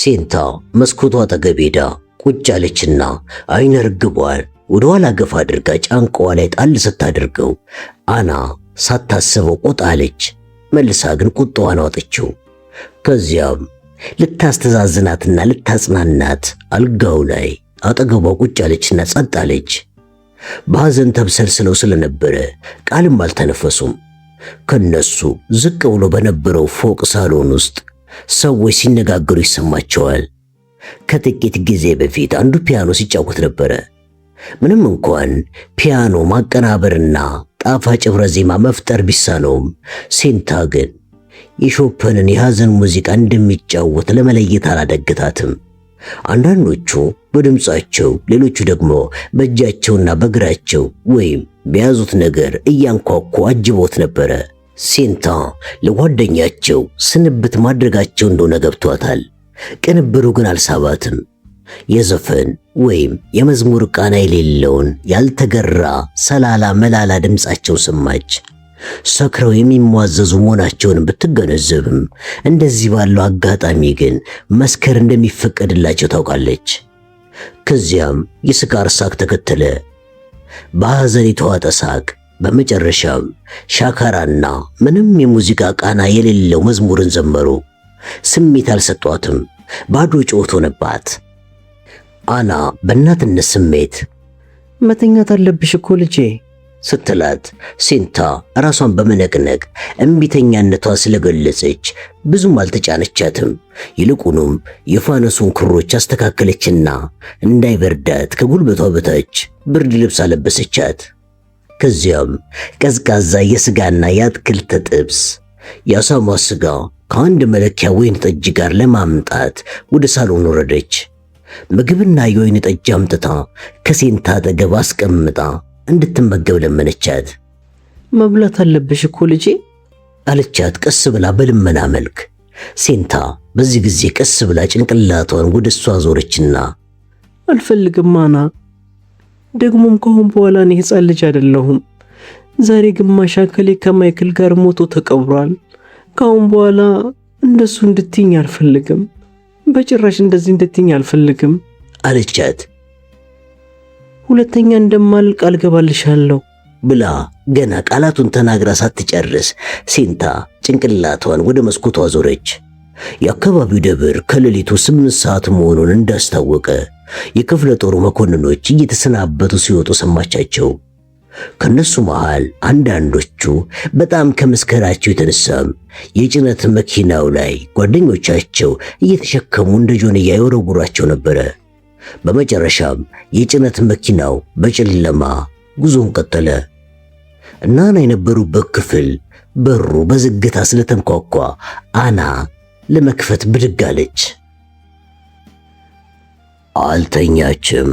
ሴንታ መስኮቷ አጠገብ ሄዳ ቁጭ አለችና አይነ ርግቧን ወደ ኋላ ገፋ አድርጋ ጫንቃዋ ላይ ጣል ስታደርገው አና ሳታስበው ቆጣ አለች። መልሳ ግን ቁጣዋን አወጣችው። ከዚያም ልታስተዛዝናትና ልታጽናናት አልጋው ላይ አጠገቧ ቁጭ አለችና ጸጥ አለች። በሐዘን ተብሰልስለው ስለነበረ ቃልም አልተነፈሱም። ከነሱ ዝቅ ብሎ በነበረው ፎቅ ሳሎን ውስጥ ሰዎች ሲነጋገሩ ይሰማቸዋል። ከጥቂት ጊዜ በፊት አንዱ ፒያኖ ሲጫወት ነበረ። ምንም እንኳን ፒያኖ ማቀናበርና ጣፋጭ ህብረ ዜማ መፍጠር ቢሳነውም ሴንታ ግን የሾፐንን የሐዘን ሙዚቃ እንደሚጫወት ለመለየት አላደግታትም። አንዳንዶቹ በድምጻቸው፣ ሌሎቹ ደግሞ በእጃቸውና በእግራቸው ወይም በያዙት ነገር እያንኳኩ አጅቦት ነበረ። ሴንታ ለጓደኛቸው ስንብት ማድረጋቸው እንደሆነ ገብቷታል። ቅንብሩ ግን አልሳባትም። የዘፈን ወይም የመዝሙር ቃና የሌለውን ያልተገራ ሰላላ መላላ ድምጻቸው ሰማች። ሰክረው የሚሟዘዙ መሆናቸውን ብትገነዘብም እንደዚህ ባለው አጋጣሚ ግን መስከር እንደሚፈቀድላቸው ታውቃለች። ከዚያም የስካር ሳቅ ተከተለ። በሐዘን የተዋጠ ሳቅ። በመጨረሻም ሻካራና ምንም የሙዚቃ ቃና የሌለው መዝሙርን ዘመሩ። ስሜት አልሰጧትም። ባዶ ጩኸት ሆነባት። አና በእናትነት ስሜት መተኛት አለብሽ እኮ ልጄ ስትላት ሴንታ ራሷን በመነቅነቅ እምቢተኛነቷን ስለገለጸች ብዙም አልተጫነቻትም። ይልቁንም የፋነሱን ክሮች አስተካከለችና እንዳይበርዳት ከጉልበቷ በታች ብርድ ልብስ አለበሰቻት። ከዚያም ቀዝቃዛ የስጋና የአትክልት ጥብስ፣ የአሳማ ስጋ ከአንድ መለኪያ ወይን ጠጅ ጋር ለማምጣት ወደ ሳሎን ወረደች። ምግብና የወይን ጠጅ አምጥታ ከሴንታ አጠገብ አስቀምጣ እንድትመገብ ለመነቻት። መብላት አለብሽ እኮ ልጄ አለቻት ቀስ ብላ በልመና መልክ። ሴንታ በዚህ ጊዜ ቀስ ብላ ጭንቅላቷን ወደ እሷ ዞረችና አልፈልግም አና፣ ደግሞም ከሆነ በኋላ እኔ ሕፃን ልጅ አይደለሁም። ዛሬ ግማሽ አካሌ ከማይክል ጋር ሞቶ ተቀብሯል። ካሁን በኋላ እንደሱ እንድትይኝ አልፈልግም። በጭራሽ እንደዚህ እንድትይኝ አልፈልግም አለቻት። ሁለተኛ እንደማል ቃል ገባልሻለሁ ብላ ገና ቃላቱን ተናግራ ሳትጨርስ ሴንታ ጭንቅላቷን ወደ መስኮቷ ዞረች። የአካባቢው ደብር ከሌሊቱ 8 ሰዓት መሆኑን እንዳስታወቀ የክፍለ ጦሩ መኮንኖች እየተሰናበቱ ሲወጡ ሰማቻቸው። ከነሱ መሃል አንዳንዶቹ በጣም ከመስከራቸው የተነሳም የጭነት መኪናው ላይ ጓደኞቻቸው እየተሸከሙ እንደ ጆንያ ይወረውሯቸው ነበረ። በመጨረሻም የጭነት መኪናው በጨለማ ጉዞውን ቀጠለ። አና የነበሩበት ክፍል በሩ በዝግታ ስለተንኳኳ አና ለመክፈት ብድግ አለች። አልተኛችም?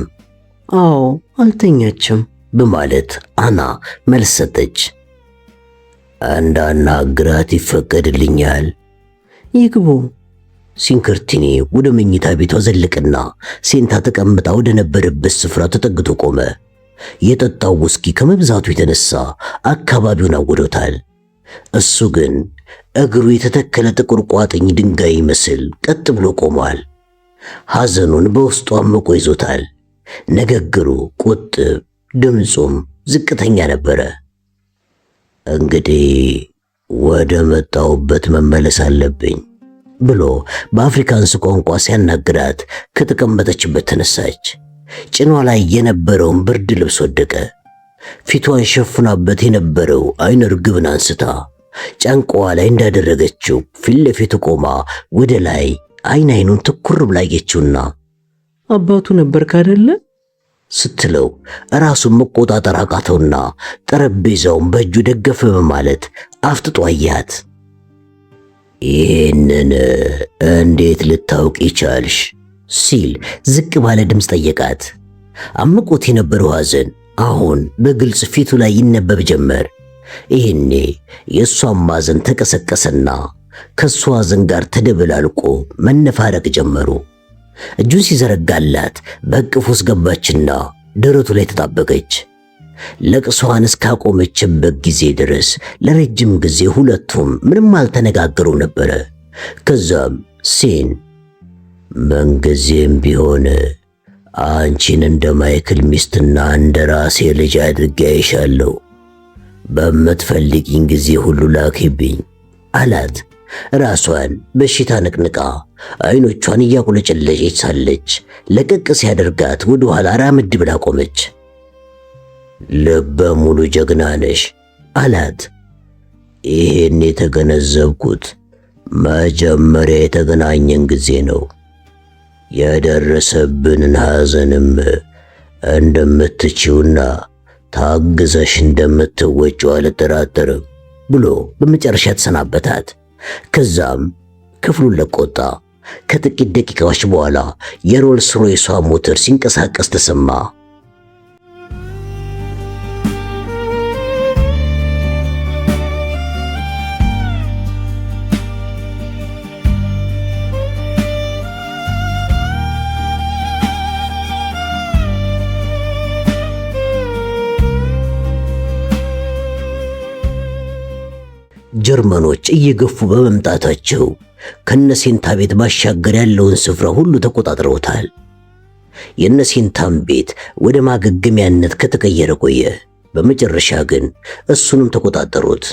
አዎ አልተኛችም በማለት አና መልስ ሰጠች። እንዳናግራት ይፈቀድልኛል? ይግቡ። ሲንከርቲኒ ወደ መኝታ ቤቷ ዘለቅና ሴንታ ተቀምጣ ወደ ነበረበት ስፍራ ተጠግቶ ቆመ። የጠጣው ውስኪ ከመብዛቱ የተነሳ አካባቢውን አውዶታል። እሱ ግን እግሩ የተተከለ ጥቁር ቋጥኝ ድንጋይ ይመስል ቀጥ ብሎ ቆሟል። ሐዘኑን በውስጡ አምቆ ይዞታል። ንግግሩ ቁጥብ፣ ድምፁም ዝቅተኛ ነበረ። እንግዲህ ወደ መጣሁበት መመለስ አለብኝ ብሎ በአፍሪካንስ ቋንቋ ሲያናግራት ከተቀመጠችበት ተነሳች። ጭኗ ላይ የነበረውን ብርድ ልብስ ወደቀ። ፊቷን ሸፍናበት የነበረው አይነ ርግብን አንስታ ጫንቃዋ ላይ እንዳደረገችው ፊት ለፊቱ ቆማ ወደ ላይ አይኑን ትኩር ብላ አየችውና አባቱ ነበር ካደለ ስትለው ራሱን መቆጣጠር አቃተውና ጠረጴዛውን በእጁ ደገፈ በማለት አፍጥጦ አያት። ይህንን እንዴት ልታውቂ ቻልሽ? ሲል ዝቅ ባለ ድምፅ ጠየቃት። አምቆት የነበረው ሐዘን አሁን በግልጽ ፊቱ ላይ ይነበብ ጀመር። ይህኔ የእሷም ማዘን ተቀሰቀሰና ከእሷ ሐዘን ጋር ተደበላልቆ መነፋረቅ ጀመሩ። እጁን ሲዘረጋላት በእቅፉ ውስጥ ገባችና ደረቱ ላይ ተጣበቀች። ለቅሷን እስካቆመችበት ጊዜ ድረስ ለረጅም ጊዜ ሁለቱም ምንም አልተነጋገሩ ነበረ። ከዛም ሴን ምንጊዜም ቢሆን አንቺን እንደ ማይክል ሚስትና እንደ ራሴ ልጅ አድርጌ አይሻለሁ። በምትፈልጊኝ ጊዜ ሁሉ ላኪብኝ አላት። ራሷን በሽታ ነቅንቃ አይኖቿን እያቁለጨለጨች ሳለች ለቀቅ ሲያደርጋት ወደ ኋላ ራምድ ብላ ቆመች። ልበ ሙሉ ጀግና ነሽ አላት። ይሄን የተገነዘብኩት መጀመሪያ የተገናኘን ጊዜ ነው። የደረሰብንን ሐዘንም እንደምትችውና ታግዘሽ እንደምትወጪው አልጠራጠርም ብሎ በመጨረሻ ተሰናበታት። ከዛም ክፍሉን ለቆ ወጣ። ከጥቂት ደቂቃዎች በኋላ የሮልስ ሮይሷ ሞተር ሲንቀሳቀስ ተሰማ። ጀርመኖች እየገፉ በመምጣታቸው ከነሴንታ ቤት ባሻገር ያለውን ስፍራ ሁሉ ተቆጣጥረውታል። የነሴንታም ቤት ወደ ማገገሚያነት ከተቀየረ ቆየ። በመጨረሻ ግን እሱንም ተቆጣጠሩት።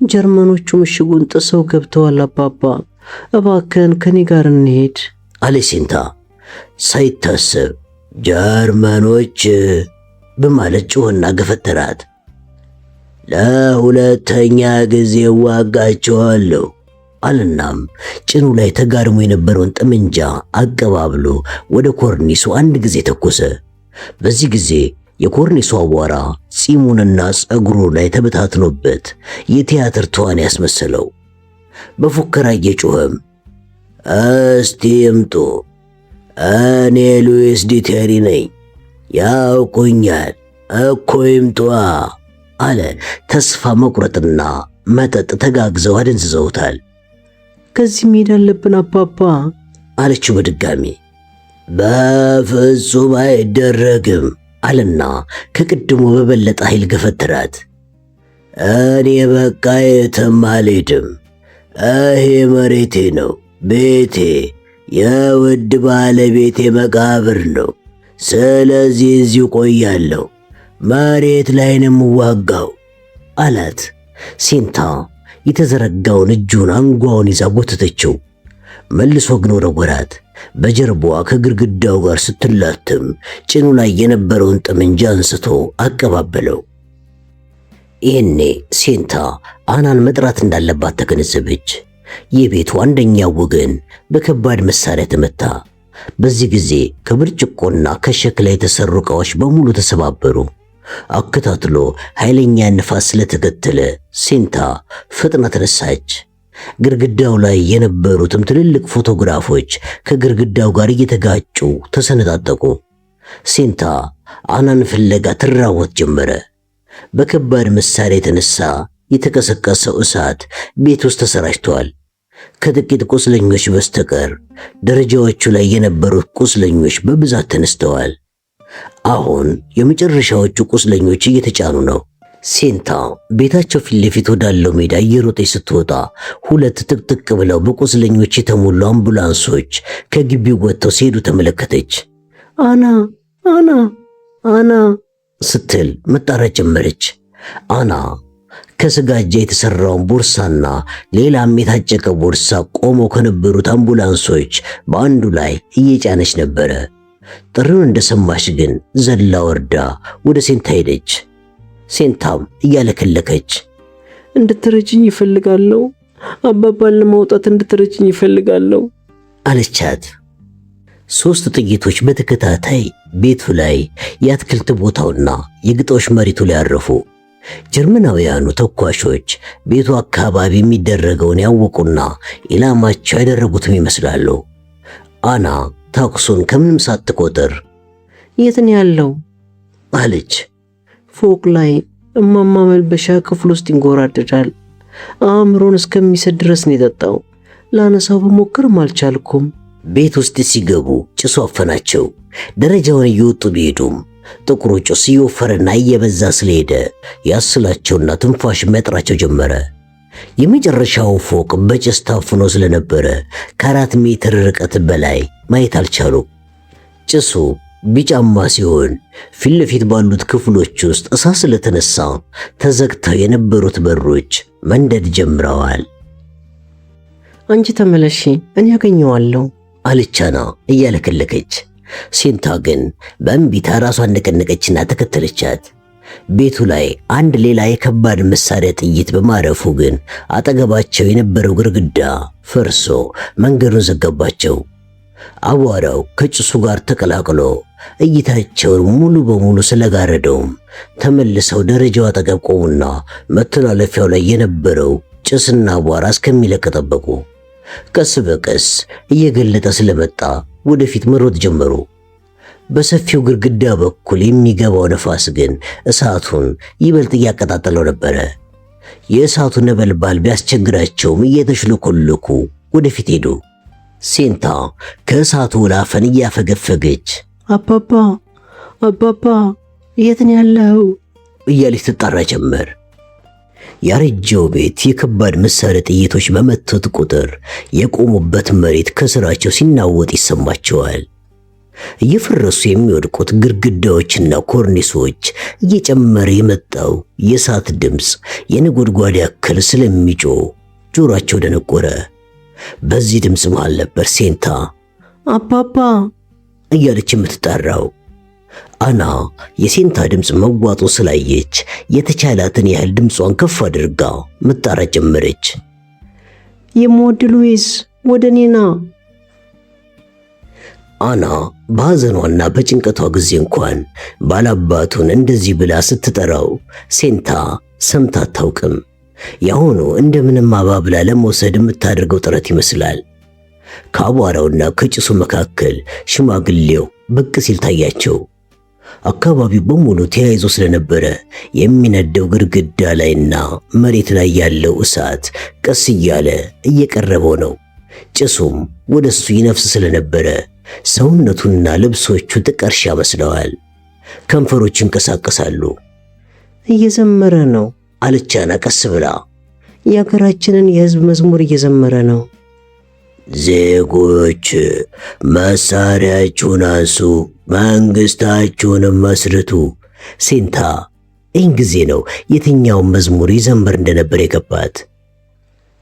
ጀርመኖቹ ምሽጉን ጥሰው ገብተዋል። አባባ እባክህን ከኔ ጋር እንሄድ አለ ሴንታ። ሳይታሰብ ጀርመኖች በማለት ጮህና ገፈተራት። ለሁለተኛ ጊዜ ዋጋቸዋለሁ አለናም ጭኑ ላይ ተጋድሞ የነበረውን ጠመንጃ አቀባብሎ ወደ ኮርኒሱ አንድ ጊዜ ተኮሰ። በዚህ ጊዜ የኮርኒሱ አቧራ ጺሙንና ጸጉሩ ላይ ተበታትኖበት የቲያትር ተዋን ያስመሰለው። በፉከራ እየጮኸም እስቲ ይምጡ፣ እኔ ሉዊስ ዲቴሪ ነኝ፣ ያውቁኛል እኮ ይምጧ አለ። ተስፋ መቁረጥና መጠጥ ተጋግዘው አደንዝዘውታል። ከዚህ መሄድ አለብን አባባ አለችው በድጋሚ። በፍጹም አይደረግም አለና ከቅድሞ በበለጠ ኃይል ገፈተራት። እኔ በቃ የትም አልሄድም። ይሄ መሬቴ ነው፣ ቤቴ፣ የውድ ባለቤቴ መቃብር ነው። ስለዚህ እዚሁ ቆያለሁ፣ መሬት ላይ ነው የምዋጋው አላት። ሴንታ የተዘረጋውን እጁን አንጓውን ይዛ ጎተተችው። መልሶ ግን ወረወራት። በጀርባዋ ከግድግዳው ጋር ስትላትም ጭኑ ላይ የነበረውን ጠመንጃ አንስቶ አቀባበለው። ይህኔ ሴንታ አናን መጥራት እንዳለባት ተገነዘበች። የቤቱ አንደኛው ወገን በከባድ መሳሪያ ተመታ። በዚህ ጊዜ ከብርጭቆና ከሸክላ የተሰሩ ዕቃዎች በሙሉ ተሰባበሩ። አከታትሎ ኃይለኛ ንፋስ ስለተከተለ ሴንታ ፈጥና ተነሳች። ግድግዳው ላይ የነበሩትም ትልልቅ ፎቶግራፎች ከግድግዳው ጋር እየተጋጩ ተሰነጣጠቁ። ሴንታ አናን ፍለጋ ትራወጥ ጀመረ። በከባድ መሳሪያ የተነሳ የተቀሰቀሰው እሳት ቤት ውስጥ ተሰራጭቷል። ከጥቂት ቁስለኞች በስተቀር ደረጃዎቹ ላይ የነበሩት ቁስለኞች በብዛት ተነስተዋል። አሁን የመጨረሻዎቹ ቁስለኞች እየተጫኑ ነው። ሴንታ ቤታቸው ፊት ለፊት ወዳለው ሜዳ እየሮጠች ስትወጣ ሁለት ጥቅጥቅ ብለው በቁስለኞች የተሞሉ አምቡላንሶች ከግቢው ወጥተው ሲሄዱ ተመለከተች። አና አና አና ስትል መጣራት ጀመረች። አና ከስጋጃ የተሰራውን ቦርሳና ሌላም የታጨቀ ቦርሳ ቆመው ከነበሩት አምቡላንሶች በአንዱ ላይ እየጫነች ነበረ። ጥሪውን እንደሰማች ግን ዘላ ወርዳ ወደ ሴንታ ሄደች። ሴንታም እያለከለከች እንድትረጅኝ ይፈልጋለሁ፣ አባባን ለማውጣት እንድትረጅኝ ይፈልጋለሁ አለቻት። 3 ጥይቶች በተከታታይ ቤቱ ላይ የአትክልት ቦታውና የግጦሽ መሬቱ ላይ አረፉ። ጀርመናውያኑ ተኳሾች ቤቱ አካባቢ የሚደረገውን ያወቁና ኢላማቸው ያደረጉትም ይመስላሉ። አና ተኩሱን ከምንም ሳትቆጥር የት ነው ያለው አለች። ፎቅ ላይ እማማ መልበሻ ክፍል ውስጥ ይንጎራደዳል። አእምሮን እስከሚሰድ ድረስ ነው የጠጣው። ላነሳው በሞክርም አልቻልኩም። ቤት ውስጥ ሲገቡ ጭሱ አፈናቸው። ደረጃውን እየወጡ ቢሄዱም ጥቁሩ ጭስ እየወፈረና እየበዛ ስለሄደ ያስላቸውና ትንፋሽ መጥራቸው ጀመረ። የመጨረሻው ፎቅ በጭስ ታፍኖ ስለነበረ ከ4 ሜትር ርቀት በላይ ማየት አልቻሉም። ጭሱ ቢጫማ ሲሆን ፊት ለፊት ባሉት ክፍሎች ውስጥ እሳት ስለተነሳ ተዘግተው የነበሩት በሮች መንደድ ጀምረዋል። አንቺ ተመለሺ፣ እኔ ያገኘዋለሁ አለች አና እያለከለከች። ሴንታ ግን በእንቢታ ራሷን ነቀነቀችና ተከተለቻት። ቤቱ ላይ አንድ ሌላ የከባድ መሳሪያ ጥይት በማረፉ ግን አጠገባቸው የነበረው ግድግዳ ፈርሶ መንገዱን ዘጋባቸው። አቧራው ከጭሱ ጋር ተቀላቅሎ እይታቸውን ሙሉ በሙሉ ስለጋረደውም ተመልሰው ደረጃው አጠገብ ቆሙና መተላለፊያው ላይ የነበረው ጭስና አቧራ እስከሚለቅ ጠበቁ። ቀስ በቀስ እየገለጠ ስለመጣ ወደፊት መሮጥ ጀመሩ። በሰፊው ግድግዳ በኩል የሚገባው ነፋስ ግን እሳቱን ይበልጥ እያቀጣጠለው ነበረ። የእሳቱ ነበልባል ቢያስቸግራቸውም እየተሽለኮለኩ ወደፊት ሄዱ። ሴንታ ከእሳቱ ወላፈን እያፈገፈገች አባባ አባባ የት ነው ያለው እያለች ትጣራ ጀመር። ያረጀው ቤት የከባድ መሳሪያ ጥይቶች በመቱት ቁጥር የቆሙበት መሬት ከስራቸው ሲናወጥ ይሰማቸዋል። እየፈረሱ የሚወድቁት ግድግዳዎችና ኮርኒሶች እየጨመረ የመጣው የእሳት ድምፅ የነጎድጓድ ያክል ስለሚጮህ ጆሮአቸው ደነቆረ። በዚህ ድምፅ መሃል ነበር ሴንታ አባባ እያለች የምትጣራው። አና የሴንታ ድምፅ መዋጡ ስላየች የተቻላትን ያህል ድምጿን ከፍ አድርጋ መጣራት ጀመረች። የምወድ ሉዊስ ወደ እኔ ና። አና በሐዘኗና በጭንቀቷ ጊዜ እንኳን ባላባቱን እንደዚህ ብላ ስትጠራው ሴንታ ሰምታ አታውቅም። ያሁኑ እንደምንም አባብላ ለመውሰድ የምታደርገው ጥረት ይመስላል። ከአቧራውና ከጭሱ መካከል ሽማግሌው ብቅ ሲል ታያቸው። አካባቢው በሙሉ ተያይዞ ስለነበረ የሚነደው ግድግዳ ላይና መሬት ላይ ያለው እሳት ቀስ እያለ እየቀረበው ነው። ጭሱም ወደሱ ይነፍስ ስለነበረ ሰውነቱና ልብሶቹ ጥቀርሻ መስለዋል። ከንፈሮቹ ይንቀሳቀሳሉ። እየዘመረ ነው አለች አና ቀስ ብላ። የሀገራችንን የሕዝብ መዝሙር እየዘመረ ነው። ዜጎች መሳሪያችሁን አንሱ፣ መንግስታችሁንም መስርቱ። ሴንታ ይህን ጊዜ ነው የትኛውን መዝሙር ይዘምር እንደነበር የገባት።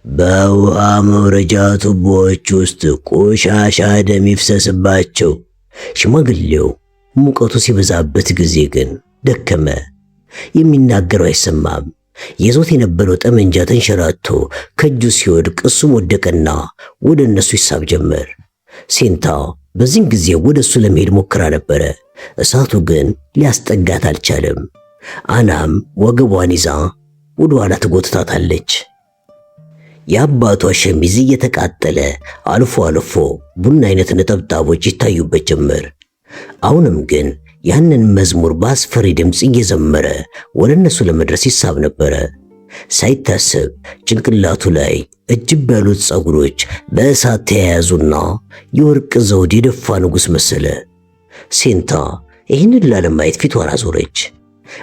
በውሃ መውረጃ ቱቦዎች ውስጥ ቆሻሻ ደም ይፍሰስባቸው። ሽማግሌው ሙቀቱ ሲበዛበት ጊዜ ግን ደከመ። የሚናገረው አይሰማም። ይዞት የነበረው ጠመንጃ ተንሸራቶ ከእጁ ሲወድቅ እሱም ወደቀና ወደ እነሱ ይሳብ ጀመር። ሴንታ በዚህን ጊዜ ወደ እሱ ለመሄድ ሞክራ ነበረ። እሳቱ ግን ሊያስጠጋት አልቻለም። አናም ወገቧን ይዛ ወደ ኋላ ትጎትታታለች። የአባቷ ሸሚዝ እየተቃጠለ አልፎ አልፎ ቡና አይነት ነጠብጣቦች ይታዩበት ጀመር። አሁንም ግን ያንን መዝሙር በአስፈሪ ድምፅ እየዘመረ ወደ እነሱ ለመድረስ ይሳብ ነበረ። ሳይታሰብ ጭንቅላቱ ላይ እጅብ ያሉት ፀጉሮች በእሳት ተያያዙና የወርቅ ዘውድ የደፋ ንጉሥ መሰለ። ሴንታ ይህንን ላለማየት ፊቷን አዞረች።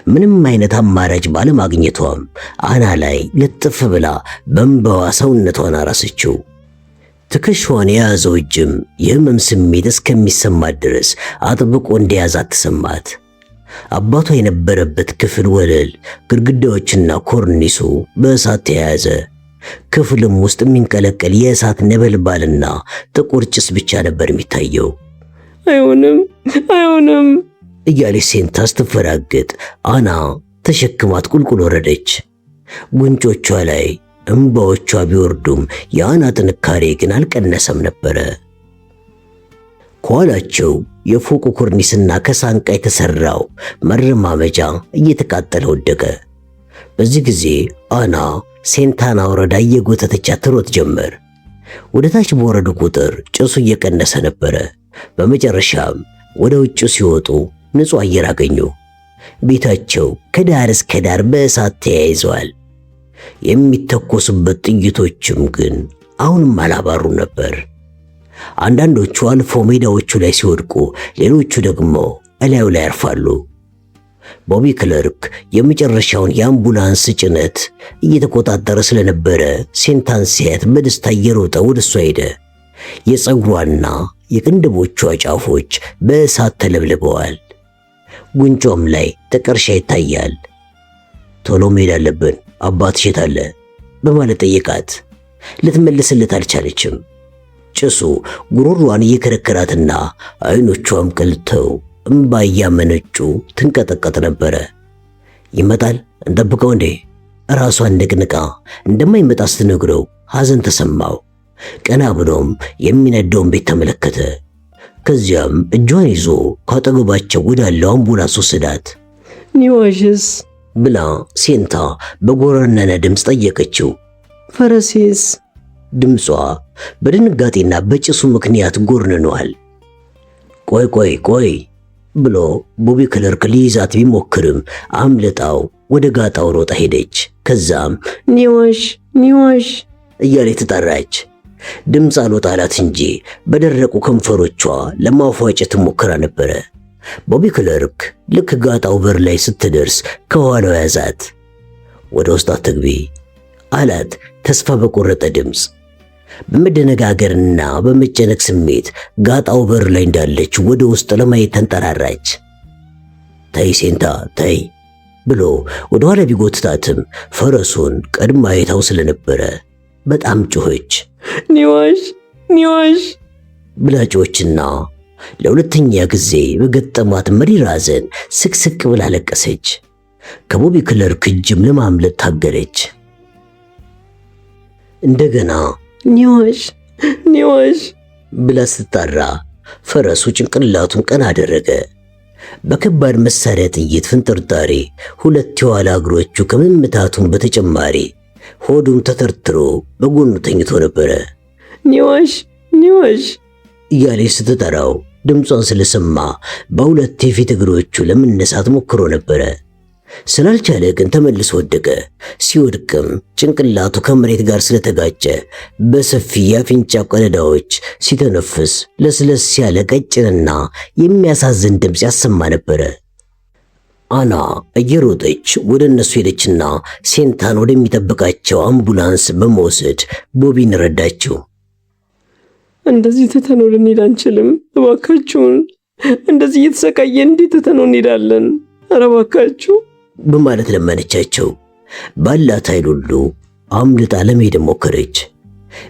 ምንም አይነት አማራጭ ባለማግኘቷም አና ላይ ልጥፍ ብላ በእንባዋ ሰውነቷን አራሰችው። ትከሻዋን የያዘው እጅም የህመም ስሜት እስከሚሰማት ድረስ አጥብቆ እንደያዛት ተሰማት። አባቷ የነበረበት ክፍል ወለል፣ ግድግዳዎችና ኮርኒሱ በእሳት ተያያዘ። ክፍልም ውስጥ የሚንቀለቀል የእሳት ነበልባልና ጥቁር ጭስ ብቻ ነበር የሚታየው። አይሆንም አይሆንም እያለች ሴንታ ስትፈራገጥ አና ተሸክማት ቁልቁል ወረደች። ጉንጮቿ ላይ እንባዎቿ ቢወርዱም የአና ጥንካሬ ግን አልቀነሰም ነበረ። ከኋላቸው የፎቁ ኮርኒስና ከሳንቃ የተሰራው መረማመጃ እየተቃጠለ ወደቀ። በዚህ ጊዜ አና ሴንታን አውረዳ እየጎተተቻት ትሮጥ ጀመር። ወደ ታች በወረዱ ቁጥር ጭሱ እየቀነሰ ነበረ። በመጨረሻም ወደ ውጭ ሲወጡ ንጹህ አየር አገኙ። ቤታቸው ከዳር እስከ ዳር በእሳት ተያይዘዋል። የሚተኮሱበት ጥይቶችም ግን አሁንም አላባሩ ነበር። አንዳንዶቹ አልፎ ሜዳዎቹ ላይ ሲወድቁ፣ ሌሎቹ ደግሞ እላዩ ላይ ያርፋሉ። ቦቢ ክለርክ የመጨረሻውን የአምቡላንስ ጭነት እየተቆጣጠረ ስለነበረ ሴንታን ሲያት በደስታ እየሮጠ ወደሷ ሄደ። የፀጉሯና የቅንድቦቿ ጫፎች በእሳት ተለብልበዋል። ጉንጯም ላይ ጥቀርሻ ይታያል። ቶሎ መሄድ አለብን፣ አባትሽ የት አለ? በማለት ጠየቃት። ልትመልስለት አልቻለችም። ጭሱ ጉሮሯን እየከረከራትና አይኖቿም ቀልተው እምባ እያመነጩ ትንቀጠቀጥ ነበረ። ይመጣል እንጠብቀው እንዴ? ራሷን ነቅንቃ እንደማይመጣ ስትነግረው ሐዘን ተሰማው። ቀና ብሎም የሚነደውን ቤት ተመለከተ። ከዚያም እጇን ይዞ ካጠገባቸው ወዳለው አምቡላንስ ወሰዳት። ኒዋሽስ ብላ ሴንታ በጎረነነ ድምፅ ጠየቀችው። ፈረሴስ? ድምጿ በድንጋጤና በጭሱ ምክንያት ጎርንኗል። ቆይ ብሎ ቦቢ ክለርክ ሊይዛት ቢሞክርም አምልጣው ወደ ጋጣው ሮጣ ሄደች። ከዛም ኒዋሽ እያለች ተጣራች። ድምፅ አልወጣላት እንጂ በደረቁ ከንፈሮቿ ለማፏጨት ሞክራ ነበረ። ቦቢ ክለርክ ልክ ጋጣው በር ላይ ስትደርስ ከኋላው ያዛት። ወደ ውስጥ አትግቢ አላት ተስፋ በቆረጠ ድምፅ። በመደነጋገርና በመጨነቅ ስሜት ጋጣው በር ላይ እንዳለች ወደ ውስጥ ለማየት ተንጠራራች። ተይ ሴንታ ተይ ብሎ ወደ ኋላ ቢጎትታትም ፈረሱን ቀድማ አይታው ስለነበረ በጣም ጮኸች። ኒዋሽ ብላጮችና ለሁለተኛ ጊዜ በገጠማት መሪር ሐዘን ስቅስቅ ብላ ለቀሰች። ከቦቢ ክለርክ እጅም ለማምለጥ ታገለች። እንደገና ኒዋሽ ብላ ስትጣራ ፈረሱ ጭንቅላቱን ቀና አደረገ። በከባድ መሳሪያ ጥይት ፍንጥርጣሬ ሁለት የኋላ እግሮቹ ከመምታቱን በተጨማሪ ሆዱም ተተርትሮ በጎኑ ተኝቶ ነበረ። ኒዋሽ እያለች ስትጠራው ድምጿን ስለሰማ በሁለት የፊት እግሮቹ ለመነሳት ሞክሮ ነበረ። ስላልቻለ ግን ተመልሶ ወደቀ። ሲወድቅም ጭንቅላቱ ከመሬት ጋር ስለተጋጨ በሰፊ የአፍንጫ ቀዳዳዎች ሲተነፍስ ለስለስ ያለ ቀጭንና የሚያሳዝን ድምፅ ያሰማ ነበረ። አና እየሮጠች ወደ እነሱ ሄደችና ሴንታን ወደሚጠብቃቸው አምቡላንስ በመውሰድ ቦቢን ረዳችው። እንደዚህ ትተነው ልንሄድ አንችልም፣ እባካችሁን። እንደዚህ እየተሰቃየ እንዴት ትተነው እንሄዳለን? ኧረ እባካችሁ በማለት ለመነቻቸው። ባላት ኃይል ሁሉ አምልጣ ለመሄድ ሞከረች።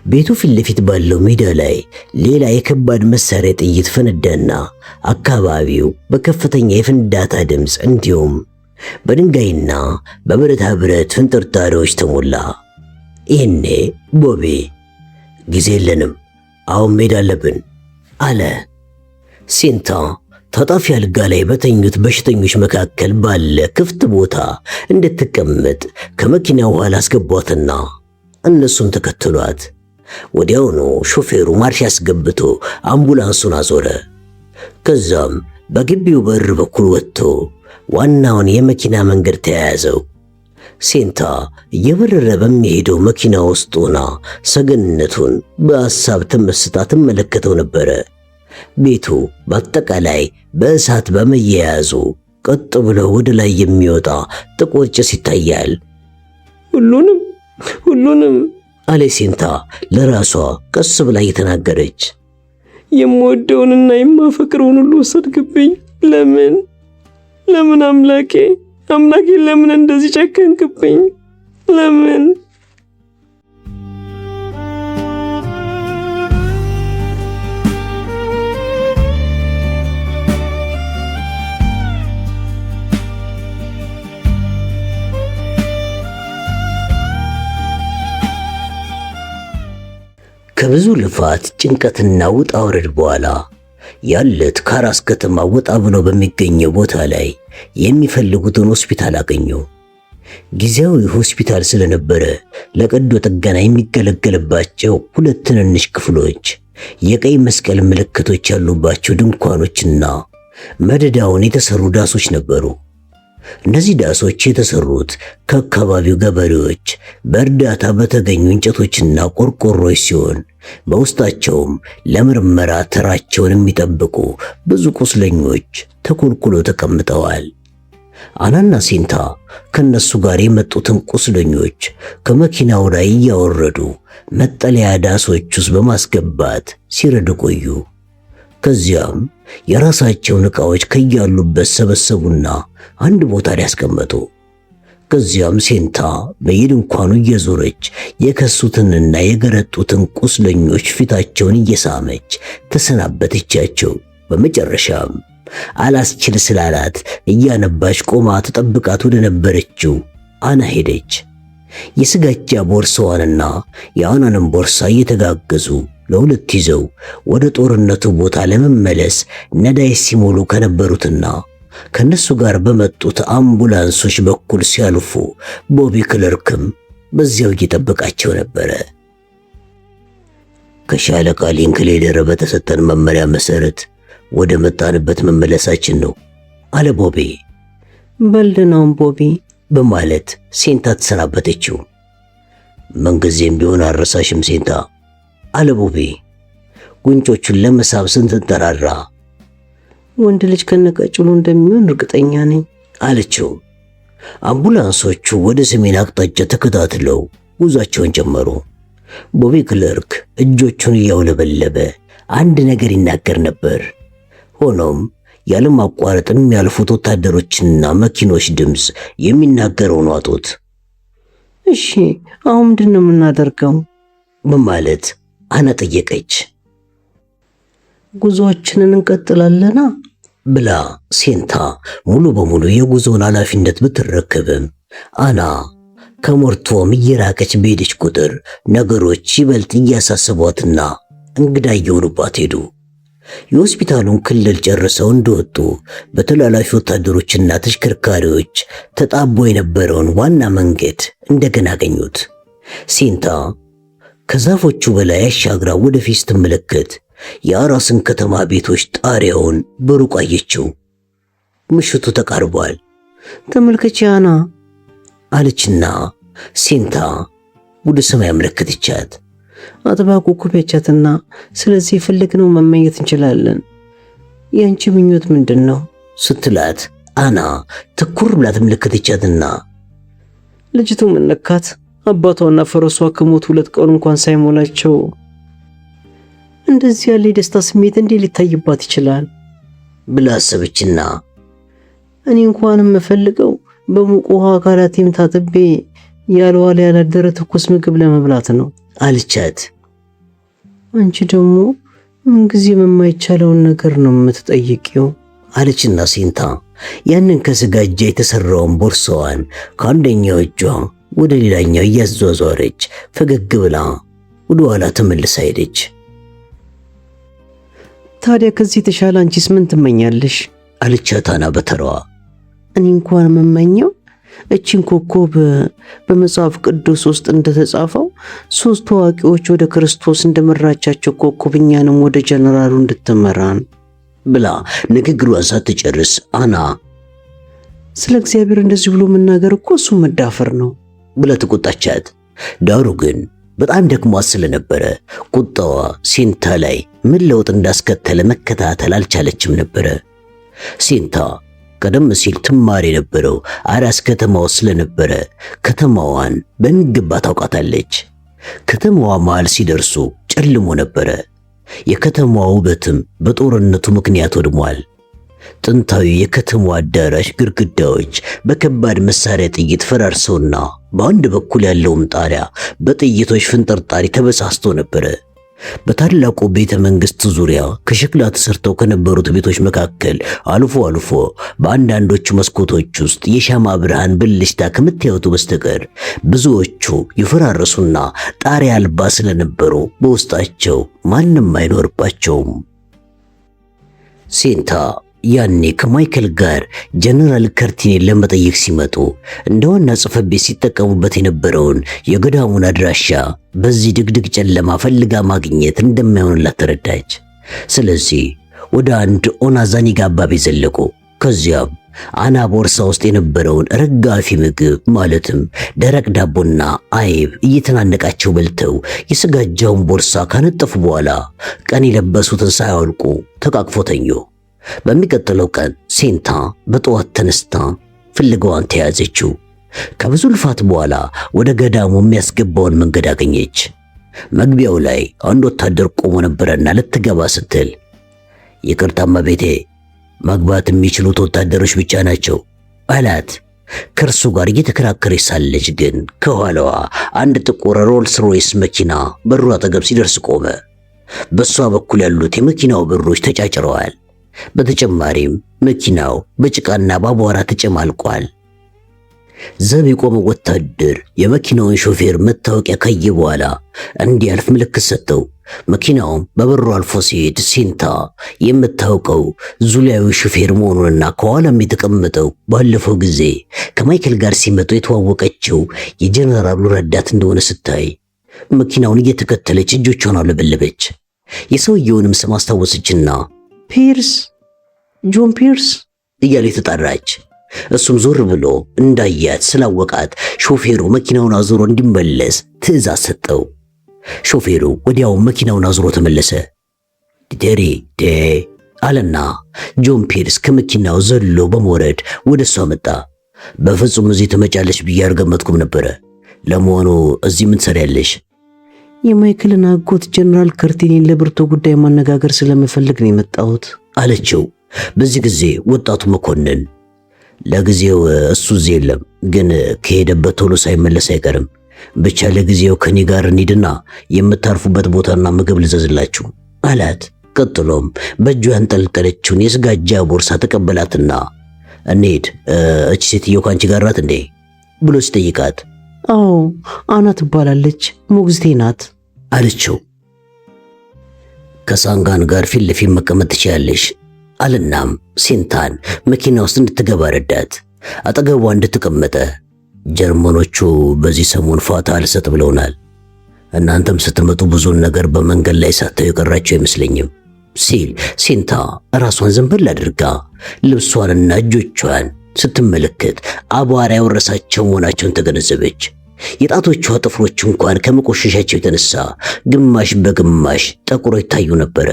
ቤቱ ፊት ለፊት ባለው ሜዳ ላይ ሌላ የከባድ መሳሪያ ጥይት ፈነዳና አካባቢው በከፍተኛ የፍንዳታ ድምፅ እንዲሁም በድንጋይና በብረታ ብረት ፍንጥርጣሪዎች ተሞላ። ይህኔ ቦቢ ጊዜ የለንም፣ አሁን መሄድ አለብን አለ። ሴንታ ታጣፊ አልጋ ላይ በተኙት በሽተኞች መካከል ባለ ክፍት ቦታ እንድትቀመጥ ከመኪናው ኋላ አስገቧትና እነሱም ተከትሏት። ወዲያውኑ ሾፌሩ ማርሽ አስገብቶ አምቡላንሱን አዞረ። ከዛም በግቢው በር በኩል ወጥቶ ዋናውን የመኪና መንገድ ተያያዘው። ሴንታ እየበረረ በሚሄደው መኪና ውስጥ ሆና ሰገነቱን በሐሳብ ተመስጣ ትመለከተው ነበረ። ቤቱ በአጠቃላይ በእሳት በመያያዙ ቀጥ ብሎ ወደ ላይ የሚወጣ ጥቁር ጭስ ይታያል። ሁሉንም አለ ሴንታ ለራሷ ቀስ ብላ እየተናገረች። የምወደውንና የማፈቅረውን ሁሉ ወሰድክብኝ። ለምን አምላኬ ለምን እንደዚህ ጨከንክብኝ? ለምን? ከብዙ ልፋት ጭንቀትና ውጣ ውረድ በኋላ ያለት ካራስ ከተማ ወጣ ብሎ በሚገኘው ቦታ ላይ የሚፈልጉትን ሆስፒታል አገኙ። ጊዜያዊ ሆስፒታል ስለነበረ ለቀዶ ጥገና የሚገለገልባቸው ሁለት ትንንሽ ክፍሎች፣ የቀይ መስቀል ምልክቶች ያሉባቸው ድንኳኖችና መደዳውን የተሰሩ ዳሶች ነበሩ። እነዚህ ዳሶች የተሰሩት ከአካባቢው ገበሬዎች በእርዳታ በተገኙ እንጨቶችና ቆርቆሮች ሲሆን በውስጣቸውም ለምርመራ ተራቸውን የሚጠብቁ ብዙ ቁስለኞች ተኮልኩሎ ተቀምጠዋል። አናና ሴንታ ከነሱ ጋር የመጡትን ቁስለኞች ከመኪናው ላይ እያወረዱ መጠለያ ዳሶች ውስጥ በማስገባት ሲረዱ ቆዩ። ከዚያም የራሳቸውን ዕቃዎች ከያሉበት ሰበሰቡና አንድ ቦታ ላይ ያስቀመጡ። ከዚያም ሴንታ በየድንኳኑ እየዞረች የከሱትንና የገረጡትን ቁስለኞች ፊታቸውን እየሳመች ተሰናበተቻቸው። በመጨረሻም አላስችል ስላላት እያነባች ቆማ ተጠብቃት ወደ ነበረችው አና ሄደች። የስጋጃ ቦርሳዋንና የአናንም ቦርሳ እየተጋገዙ ለሁለት ይዘው ወደ ጦርነቱ ቦታ ለመመለስ ነዳይ ሲሞሉ ከነበሩትና ከነሱ ጋር በመጡት አምቡላንሶች በኩል ሲያልፉ ቦቢ ክለርክም በዚያው እየጠበቃቸው ነበረ። ከሻለቃ ሊንክሌደር በተሰጠን መመሪያ መሰረት ወደ መጣንበት መመለሳችን ነው አለ ቦቢ። በልድናውም ቦቢ በማለት ሴንታ ተሰናበተችው። ምንጊዜም ቢሆን አረሳሽም ሴንታ አለ ቦቢ ጉንጮቹን ለመሳብ ስንጠራራ። ወንድ ልጅ ከነቀጭሉ እንደሚሆን እርግጠኛ ነኝ አለችው። አምቡላንሶቹ ወደ ሰሜን አቅጣጫ ተከታትለው ጉዟቸውን ጀመሩ። ቦቢ ክለርክ እጆቹን እያውለበለበ አንድ ነገር ይናገር ነበር። ሆኖም ያለማቋረጥ የሚያልፉት ወታደሮችና መኪኖች ድምፅ የሚናገረውን ዋጡት። እሺ አሁን ምንድን ነው የምናደርገው? በማለት አና ጠየቀች። ጉዞአችንን እንቀጥላለና ብላ ሴንታ ሙሉ በሙሉ የጉዞውን ኃላፊነት ብትረከብም አና ከሞርቶም እየራቀች በሄደች ቁጥር ነገሮች ይበልጥ እያሳሰቧትና እንግዳ እየሆኑባት ሄዱ። የሆስፒታሉን ክልል ጨርሰው እንደወጡ በተላላፊ ወታደሮችና ተሽከርካሪዎች ተጣቦ የነበረውን ዋና መንገድ እንደገና አገኙት። ሴንታ ከዛፎቹ በላይ አሻግራ ወደፊት ስትመለከት የአራስን ከተማ ቤቶች ጣሪያውን በሩቅ አየችው። ምሽቱ ተቃርቧል። ተመልከች አና አለችና ሴንታ ወደ ሰማይ አመለከተቻት። አጥባ ኮከብ ያቻትና ስለዚህ የፈለግነው መመኘት እንችላለን። ያንቺ ምኞት ምንድን ነው ስትላት አና ትኩር ብላ ተመለከተቻትና ልጅቱ ምን ነካት? አባቷና ፈረሷ ከሞቱ 2 ቀን እንኳን ሳይሞላቸው እንደዚህ ያለ የደስታ ስሜት እንዴት ሊታይባት ይችላል ብላ አሰበችና እኔ እንኳን የምፈልገው በሙቅ ውሃ አካላቴን ታጥቤ ያልዋለ ያላደረ ትኩስ ምግብ ለመብላት ነው አለቻት። አንቺ ደግሞ ምንጊዜም የማይቻለውን ነገር ነው የምትጠይቂው አለችና ሴንታ ያንን ከስጋጃ የተሰራውን ቦርሳዋን ከአንደኛው እጇ ወደ ሌላኛው እያዟዟረች ፈገግ ብላ ወደ ኋላ ተመልሳ ሄደች። ታዲያ ከዚህ የተሻለ አንቺስ ምን ትመኛለሽ? አለቻት አና በተራዋ። እኔ እንኳን የምመኘው እቺን ኮከብ በመጽሐፍ ቅዱስ ውስጥ እንደተጻፈው 3 ታዋቂዎች ወደ ክርስቶስ እንደመራቻቸው ኮከብ እኛንም ወደ ጀነራሉ እንድትመራን ብላ ንግግሯን ሳትጨርስ አና ስለ እግዚአብሔር እንደዚህ ብሎ መናገር እኮ እሱ መዳፈር ነው ብላ ተቆጣቻት። ዳሩ ግን በጣም ደክሟት ስለነበረ ቁጣዋ ሴንታ ላይ ምን ለውጥ እንዳስከተለ መከታተል አልቻለችም ነበረ። ሴንታ ቀደም ሲል ትማር የነበረው አራስ ከተማው ስለነበረ ከተማዋን በሚገባ ታውቃታለች። ከተማዋ መሃል ሲደርሱ ጨልሞ ነበረ። የከተማዋ ውበትም በጦርነቱ ምክንያት ወድሟል። ጥንታዊ የከተማዋ አዳራሽ ግድግዳዎች በከባድ መሳሪያ ጥይት ፈራርሰውና በአንድ በኩል ያለውም ጣሪያ በጥይቶች ፍንጠርጣሪ ተበሳስቶ ነበረ። በታላቁ ቤተ መንግስት ዙሪያ ከሸክላ ተሰርተው ከነበሩት ቤቶች መካከል አልፎ አልፎ በአንዳንዶቹ መስኮቶች ውስጥ የሻማ ብርሃን ብልጭታ ከምታዩት በስተቀር ብዙዎቹ የፈራረሱና ጣሪያ አልባ ስለነበሩ በውስጣቸው ማንም አይኖርባቸውም። ሴንታ ያኔ ከማይከል ጋር ጀነራል ከርቲኔን ለመጠየቅ ሲመጡ እንደ ዋና ጽሕፈት ቤት ሲጠቀሙበት የነበረውን የገዳሙን አድራሻ በዚህ ድቅድቅ ጨለማ ፈልጋ ማግኘት እንደማይሆንላት ተረዳች። ስለዚህ ወደ አንድ ኦናዛኒጋ ቤት ዘለቁ። ከዚያም አና ቦርሳ ውስጥ የነበረውን ረጋፊ ምግብ ማለትም ደረቅ ዳቦና አይብ እየተናነቃቸው በልተው የስጋጃውን ቦርሳ ካነጠፉ በኋላ ቀን የለበሱትን ሳያወልቁ ተቃቅፎ ተኙ። በሚቀጥለው ቀን ሴንታ በጠዋት ተነስታ ፍለጋዋን ተያዘችው። ከብዙ ልፋት በኋላ ወደ ገዳሙ የሚያስገባውን መንገድ አገኘች። መግቢያው ላይ አንድ ወታደር ቆሞ ነበረና ልትገባ ስትል ይቅርታ እመቤቴ፣ መግባት የሚችሉት ወታደሮች ብቻ ናቸው አላት። ከእርሱ ጋር እየተከራከረች ሳለች ግን ከኋላዋ አንድ ጥቁር ሮልስ ሮይስ መኪና በሩ አጠገብ ሲደርስ ቆመ። በሷ በኩል ያሉት የመኪናው በሮች ተጫጭረዋል። በተጨማሪም መኪናው በጭቃና በአቧራ ተጨማልቋል። ዘብ የቆመው ወታደር የመኪናውን ሾፌር መታወቂያ ካየ በኋላ እንዲያልፍ ምልክት ሰጠው። መኪናውም በበሩ አልፎ ሲሄድ ሲንታ የምታውቀው ዙሊያዊ ሾፌር መሆኑንና ከኋላም የተቀመጠው ባለፈው ጊዜ ከማይክል ጋር ሲመጡ የተዋወቀችው የጀነራሉ ረዳት እንደሆነ ስታይ መኪናውን እየተከተለች እጆቿን አውለበለበች። የሰውየውንም ስም አስታወሰችና ፒርስ፣ ጆን ፒርስ እያለች ተጣራች። እሱም ዞር ብሎ እንዳያት ስላወቃት ሾፌሩ መኪናውን አዙሮ እንዲመለስ ትዕዛዝ ሰጠው። ሾፌሩ ወዲያው መኪናውን አዙሮ ተመለሰ። ቴሪ አለና ጆን ፒርስ ከመኪናው ዘሎ በመውረድ ወደ እሷ መጣ። በፍጹም እዚህ ትመጫለሽ ብዬ አልገመትኩም ነበረ። ለመሆኑ እዚህ ምን ትሰሪያለሽ? የማይክልን አጎት ጀነራል ከርቲኒን ለብርቱ ጉዳይ ማነጋገር ስለምፈልግ ነው የመጣሁት አለችው። በዚህ ጊዜ ወጣቱ መኮንን ለጊዜው እሱ እዚህ የለም፣ ግን ከሄደበት ቶሎ ሳይመለስ አይቀርም። ብቻ ለጊዜው ከኔ ጋር እንሂድና የምታርፉበት ቦታና ምግብ ልዘዝላችሁ አላት። ቀጥሎም በእጇ ያንጠለጠለችውን የስጋጃ ቦርሳ ተቀበላትና እንሂድ፣ እቺ ሴትዮ ካንቺ ጋር ናት እንዴ ብሎ ሲጠይቃት አዎ አና ትባላለች፣ ሞግዚቴ ናት አለችው። ከሳንጋን ጋር ፊት ለፊት መቀመጥ ትችያለሽ አለናም ሲንታን መኪና ውስጥ እንድትገባ ረዳት። አጠገቧ እንድትቀመጠ ጀርመኖቹ በዚህ ሰሞን ፋታ አልሰጥ ብለውናል። እናንተም ስትመጡ ብዙን ነገር በመንገድ ላይ ሳታዩ የቀራቸው አይመስለኝም ሲል ሲንታ ራሷን ዘንበል አድርጋ ልብሷንና እጆቿን ስትመለከት አቧራ ያወረሳቸው መሆናቸውን ተገነዘበች። የጣቶቿ ጥፍሮች እንኳን ከመቆሸሻቸው የተነሳ ግማሽ በግማሽ ጠቁሮ ይታዩ ነበረ።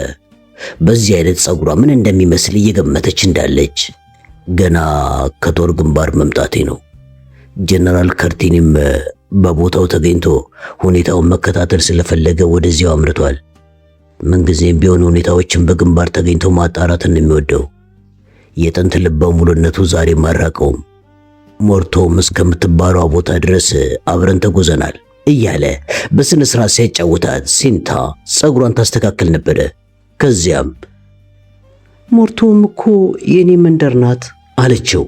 በዚህ አይነት ጸጉሯ ምን እንደሚመስል እየገመተች እንዳለች ገና ከጦር ግንባር መምጣቴ ነው። ጀነራል ከርቲኒም በቦታው ተገኝቶ ሁኔታውን መከታተል ስለፈለገ ወደዚያው አምርቷል። ምንጊዜም ቢሆን ሁኔታዎችን በግንባር ተገኝቶ ማጣራትን የሚወደው የጥንት ልበ ሙሉነቱ ዛሬም አልራቀውም። ሞርቶም እስከምትባለው ቦታ ድረስ አብረን ተጉዘናል እያለ በስነ ስርዓት ሲያጫውታት ሲንታ ጸጉሯን ታስተካክል ነበረ። ከዚያም ሞርቶም እኮ የኔ መንደር ናት አለችው።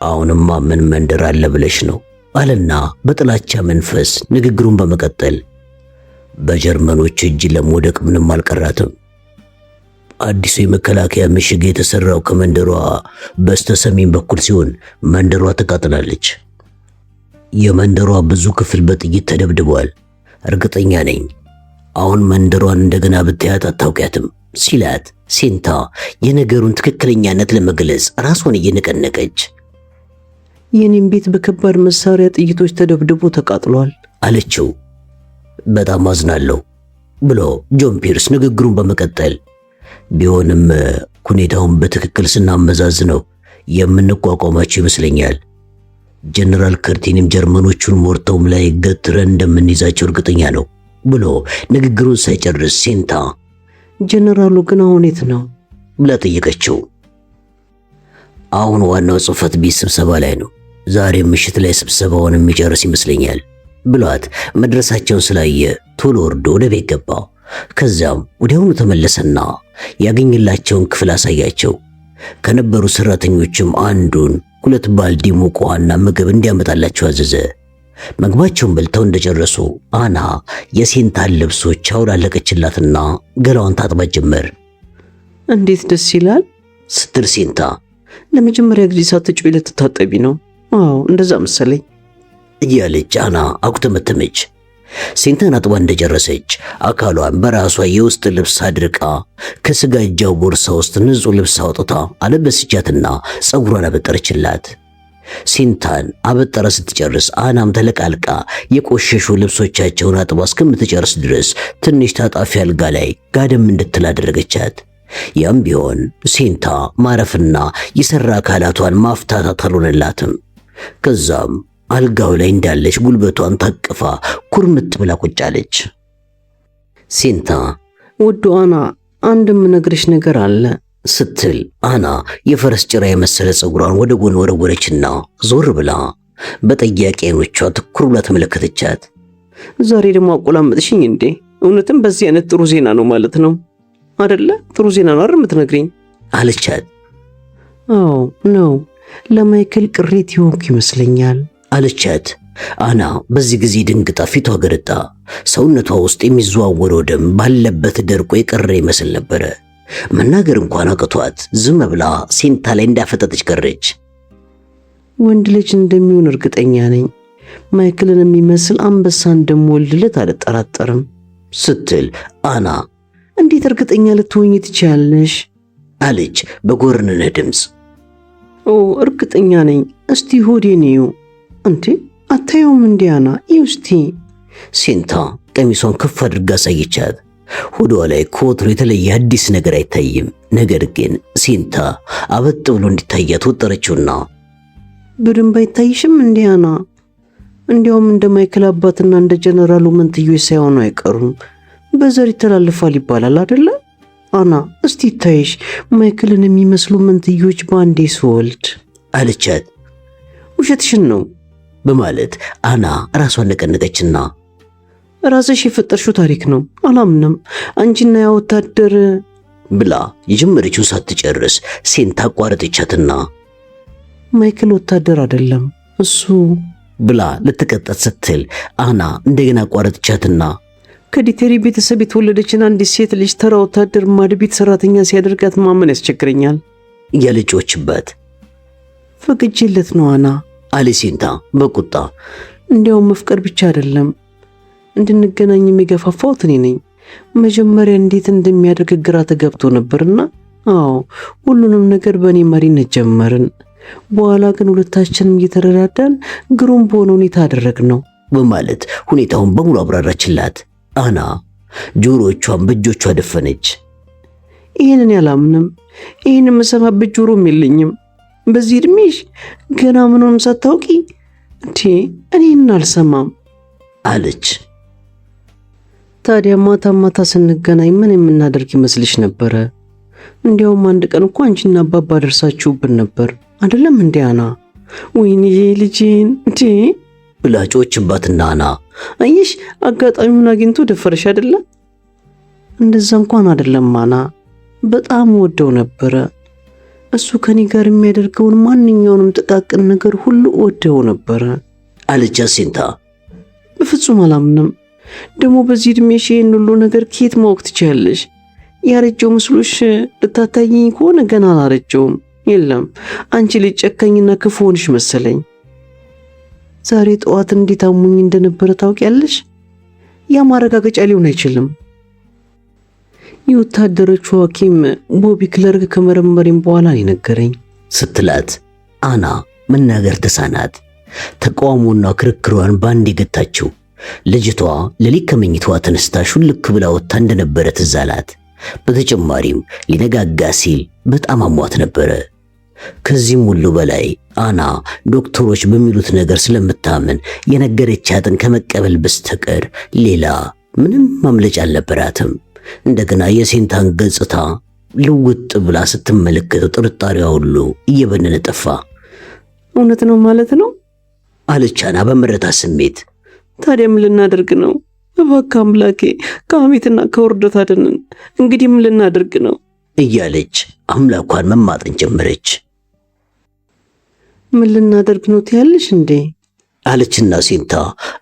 አሁንማ ምን መንደር አለ ብለሽ ነው አለና በጥላቻ መንፈስ ንግግሩን በመቀጠል በጀርመኖች እጅ ለመውደቅ ምንም አልቀራትም። አዲሱ የመከላከያ ምሽግ የተሰራው ከመንደሯ በስተሰሜን በኩል ሲሆን መንደሯ ተቃጥላለች። የመንደሯ ብዙ ክፍል በጥይት ተደብድቧል። እርግጠኛ ነኝ አሁን መንደሯን እንደገና ብታያት አታውቂያትም ሲላት ሲንታ የነገሩን ትክክለኛነት ለመግለጽ ራሷን እየነቀነቀች የኔም ቤት በከባድ መሳሪያ ጥይቶች ተደብድቦ ተቃጥሏል አለችው። በጣም አዝናለሁ ብሎ ጆን ፒርስ ንግግሩን በመቀጠል ቢሆንም ሁኔታውን በትክክል ስናመዛዝነው የምንቋቋማቸው ይመስለኛል። ጀነራል ከርቲኒም ጀርመኖቹን ሞርተውም ላይ ገትረን እንደምንይዛቸው እርግጠኛ ነው ብሎ ንግግሩን ሳይጨርስ ሲንታ ጀነራሉ ግን አሁን የት ነው ብላ ጠየቀችው። አሁን ዋናው ጽሕፈት ቤት ስብሰባ ላይ ነው። ዛሬ ምሽት ላይ ስብሰባውን የሚጨርስ ይመስለኛል ብሏት መድረሳቸውን ስላየ ቶሎ ወርዶ ወደ ቤት ገባ። ከዚያም ወዲያውኑ ተመለሰና ያገኘላቸውን ክፍል አሳያቸው። ከነበሩ ሰራተኞችም አንዱን 2 ባልዲ ሙቅ ውሃና ምግብ እንዲያመጣላቸው አዘዘ። ምግባቸውን በልተው እንደጨረሱ አና የሲንታን ልብሶች አውላለቀችላትና ገላዋን ታጥባት ጀመር። እንዴት ደስ ይላል ስትል ሲንታ ለመጀመሪያ ጊዜ ሳትጮይ ልትታጠቢ ነው? አዎ እንደዛ መሰለኝ እያለች አና አኩተመተመች። ሲንታን አጥባ እንደጨረሰች አካሏን በራሷ የውስጥ ልብስ አድርቃ ከስጋጃው ቦርሳ ውስጥ ንጹህ ልብስ አውጥታ አለበሰቻትና ጸጉሯን አበጠረችላት። ሲንታን አበጠራ ስትጨርስ አናም ተለቃልቃ የቆሸሹ ልብሶቻቸውን አጥባ እስከምትጨርስ ድረስ ትንሽ ታጣፊ አልጋ ላይ ጋደም እንድትል አደረገቻት። ያም ቢሆን ሴንታ ማረፍና የሰራ አካላቷን ማፍታታት አልሆነላትም። ከዛም አልጋው ላይ እንዳለች ጉልበቷን ታቅፋ ኩርምት ብላ ቁጭ አለች። ሴንታ ውዱ አና አንድ የምነግርሽ ነገር አለ ስትል አና የፈረስ ጭራ የመሰለ ፀጉሯን ወደ ጎን ወረወረችና ዞር ብላ በጠያቂ ዓይኖቿ ትኩር ብላ ተመለከተቻት። ዛሬ ደግሞ አቆላመጥሽኝ እንዴ? እውነትም በዚህ አይነት ጥሩ ዜና ነው ማለት ነው አይደለ? ጥሩ ዜና ነው አይደል የምትነግሪኝ? አለቻት። አዎ ነው፣ ለማይክል ቅሬት ይሆንኩ ይመስለኛል አለቻት። አና በዚህ ጊዜ ድንግጣ ፊቷ ገረጣ። ሰውነቷ ውስጥ የሚዘዋወረው ደም ባለበት ደርቆ የቀረ ይመስል ነበረ። መናገር እንኳን አቅቷት ዝም ብላ ሴንታ ላይ እንዳፈጠጠች ቀረች። ወንድ ልጅ እንደሚሆን እርግጠኛ ነኝ። ማይክልን የሚመስል አንበሳ እንደምወልድለት አልጠራጠርም ስትል አና እንዴት እርግጠኛ ልትሆኚ ትችያለሽ? አለች በጎርነነ ድምፅ። ኦ እርግጠኛ ነኝ። እስቲ ሆዴን እዩ። እንዴ አታየውም እንዴ አና? እዩ እስቲ። ሴንታ ቀሚሷን ከፍ አድርጋ አሳየቻት። ሆዷ ላይ ከወትሮ የተለየ አዲስ ነገር አይታይም። ነገር ግን ሴንታ አበጥ ብሎ እንዲታያት ወጠረችውና በደንብ አይታይሽም እንዴ አና? እንዲያውም እንደ ማይክል አባትና እንደ ጀነራሉ መንትዮች ሳይሆኑ አይቀሩም። በዘር ይተላልፋል ይባላል አይደለ? አና እስቲ ይታይሽ ማይክልን የሚመስሉ መንትዮች በአንዴ ስወልድ አለቻት። ውሸትሽን ነው በማለት አና ራሷን ነቀነቀችና ራስሽ የፈጠርሽው ታሪክ ነው አላምንም። አንቺና ያ ወታደር ብላ የጀመረችው ሳትጨርስ ሴንታ አቋረጠቻትና ማይክል ወታደር አይደለም እሱ ብላ ልትቀጣት ስትል አና እንደገና አቋረጠቻትና ከዲቴሪ ቤተሰብ የተወለደችን አንዲት ሴት ልጅ ተራ ወታደር ማድቤት ሰራተኛ ሲያደርጋት ማመን ያስቸግረኛል እያለችበት ፈቅጄለት ነው አና አለ ሴንታ በቁጣ። እንዲያውም መፍቀር ብቻ አይደለም እንድንገናኝ የሚገፋፋው እኔ ነኝ። መጀመሪያ እንዴት እንደሚያደርግ ግራ ተገብቶ ነበርና አዎ ሁሉንም ነገር በእኔ መሪነት ጀመርን። በኋላ ግን ሁለታችንም እየተረዳዳን ግሩም በሆነ ሁኔታ አደረግነው በማለት ሁኔታውን በሙሉ አብራራችላት። አና ጆሮቿን በእጆቿ ደፈነች። ይሄንን ያላምንም፣ ይሄን የምሰማበት ጆሮም የለኝም። በዚህ እድሜሽ ገና ምንም ሳታውቂ እንዴ? እኔን አልሰማም አለች። ታዲያ ማታ ማታ ስንገናኝ ምን የምናደርግ ይመስልሽ ነበረ? እንዲያውም አንድ ቀን እኮ አንቺና አባባ ደርሳችሁብን ነበር አይደለም እንዴ አና? ወይኔ ልጄን እንዴ ብላ ጮችባትና አና አይሽ አጋጣሚውን አግኝቶ ደፈረሽ አይደለ? እንደዛ እንኳን አይደለም አና፣ በጣም ወደው ነበረ። እሱ ከኔ ጋር የሚያደርገውን ማንኛውንም ጥቃቅን ነገር ሁሉ ወደው ነበረ አለች ሴንታ። በፍጹም አላምንም። ደግሞ በዚህ እድሜሽ ይህን ሁሉ ነገር ከየት ማወቅ ትችያለሽ? ያረጀው ምስሎሽ ልታታይኝ ከሆነ ገና አላረጀውም። የለም አንቺ ልጅ ጨካኝና ክፉ ሆንሽ መሰለኝ። ዛሬ ጠዋት እንዴት አሞኝ እንደነበረ ታውቂያለሽ? ያ ማረጋገጫ ሊሆን አይችልም። የወታደሮቹ ሐኪም ቦቢ ክለርክ ከመረመረኝ በኋላ ነገረኝ ስትላት አና መናገር ተሳናት። ተቃውሞና ክርክሯን ባንድ የገታችው ልጅቷ ሌሊት ከመኝታዋ ተነስታ ሹልክ ብላ ወጥታ እንደነበረ ትዝ አላት። በተጨማሪም ሊነጋጋ ሲል በጣም አሟት ነበረ። ከዚህም ሁሉ በላይ አና ዶክተሮች በሚሉት ነገር ስለምታምን የነገረቻትን ከመቀበል በስተቀር ሌላ ምንም ማምለጫ አልነበራትም። እንደገና የሴንታን ገጽታ ልውጥ ብላ ስትመለከተው ጥርጣሬዋ ሁሉ እየበነነ ጠፋ። እውነት ነው ማለት ነው አለች አና በመረታት ስሜት። ታዲያ ምን ልናደርግ ነው? እባክህ አምላኬ ከሐሜትና ከውርደት አድነን። እንግዲህ ምን ልናደርግ ነው እያለች አምላኳን መማጠን ጀመረች። ምን ልናደርግ ነው ትያለሽ እንዴ? አለችና ሴንታ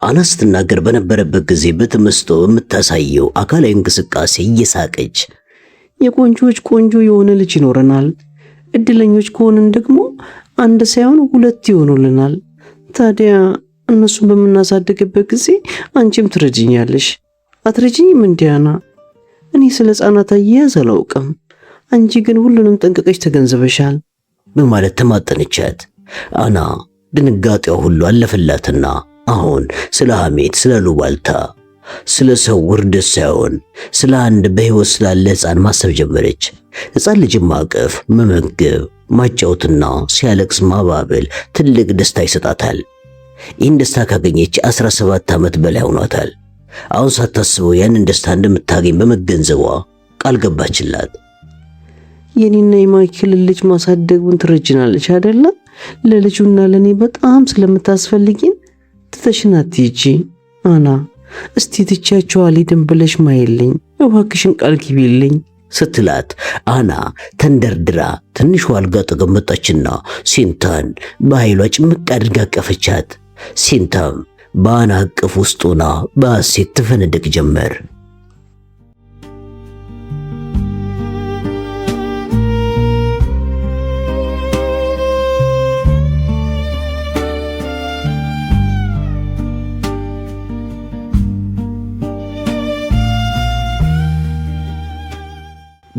አና ስትናገር በነበረበት ጊዜ በተመስጦ የምታሳየው አካላዊ እንቅስቃሴ እየሳቀች የቆንጆች ቆንጆ የሆነ ልጅ ይኖረናል። እድለኞች ከሆንን ደግሞ አንድ ሳይሆን ሁለት ይሆኑልናል። ታዲያ እነሱን በምናሳድግበት ጊዜ አንቺም ትረጅኛለሽ። አትረጅኝም እንዴ አና? እኔ ስለ ሕፃናት አያያዝ አላውቅም፣ አንቺ ግን ሁሉንም ጠንቅቀሽ ተገንዝበሻል በማለት ተማጠነቻት። አና ድንጋጤዋ ሁሉ አለፈላትና አሁን ስለ ሐሜት፣ ስለ ሉባልታ፣ ስለ ሰው ውርደት ሳይሆን ስለ አንድ በሕይወት ስላለ ሕፃን ማሰብ ጀመረች። ሕፃን ልጅን ማቀፍ፣ መመገብ፣ ማጫወትና ሲያለቅስ ማባበል ትልቅ ደስታ ይሰጣታል። ይህን ደስታ ካገኘች 17 ዓመት በላይ ሆኗታል። አሁን ሳታስበው ያንን ደስታ እንደምታገኝ በመገንዘቧ ቃል ገባችላት። የኔና የማይክል ልጅ ማሳደጉን ትረጅናለች አይደለ? ለልጁና ለኔ በጣም ስለምታስፈልጊን ትተሽን አትሂጂ አና። እስቲ ትቻቸው አልሄድም ብለሽ ማይልኝ እባክሽን ቃል ግቢልኝ ስትላት አና ተንደርድራ ትንሿ አልጋ አጠገብ መጣችና ሲንታን በኃይሏ ጭምቅ አድርጋ አቀፈቻት። ሲንታም በአና እቅፍ ውስጥ ሆና በሐሴት ትፈነድቅ ጀመር።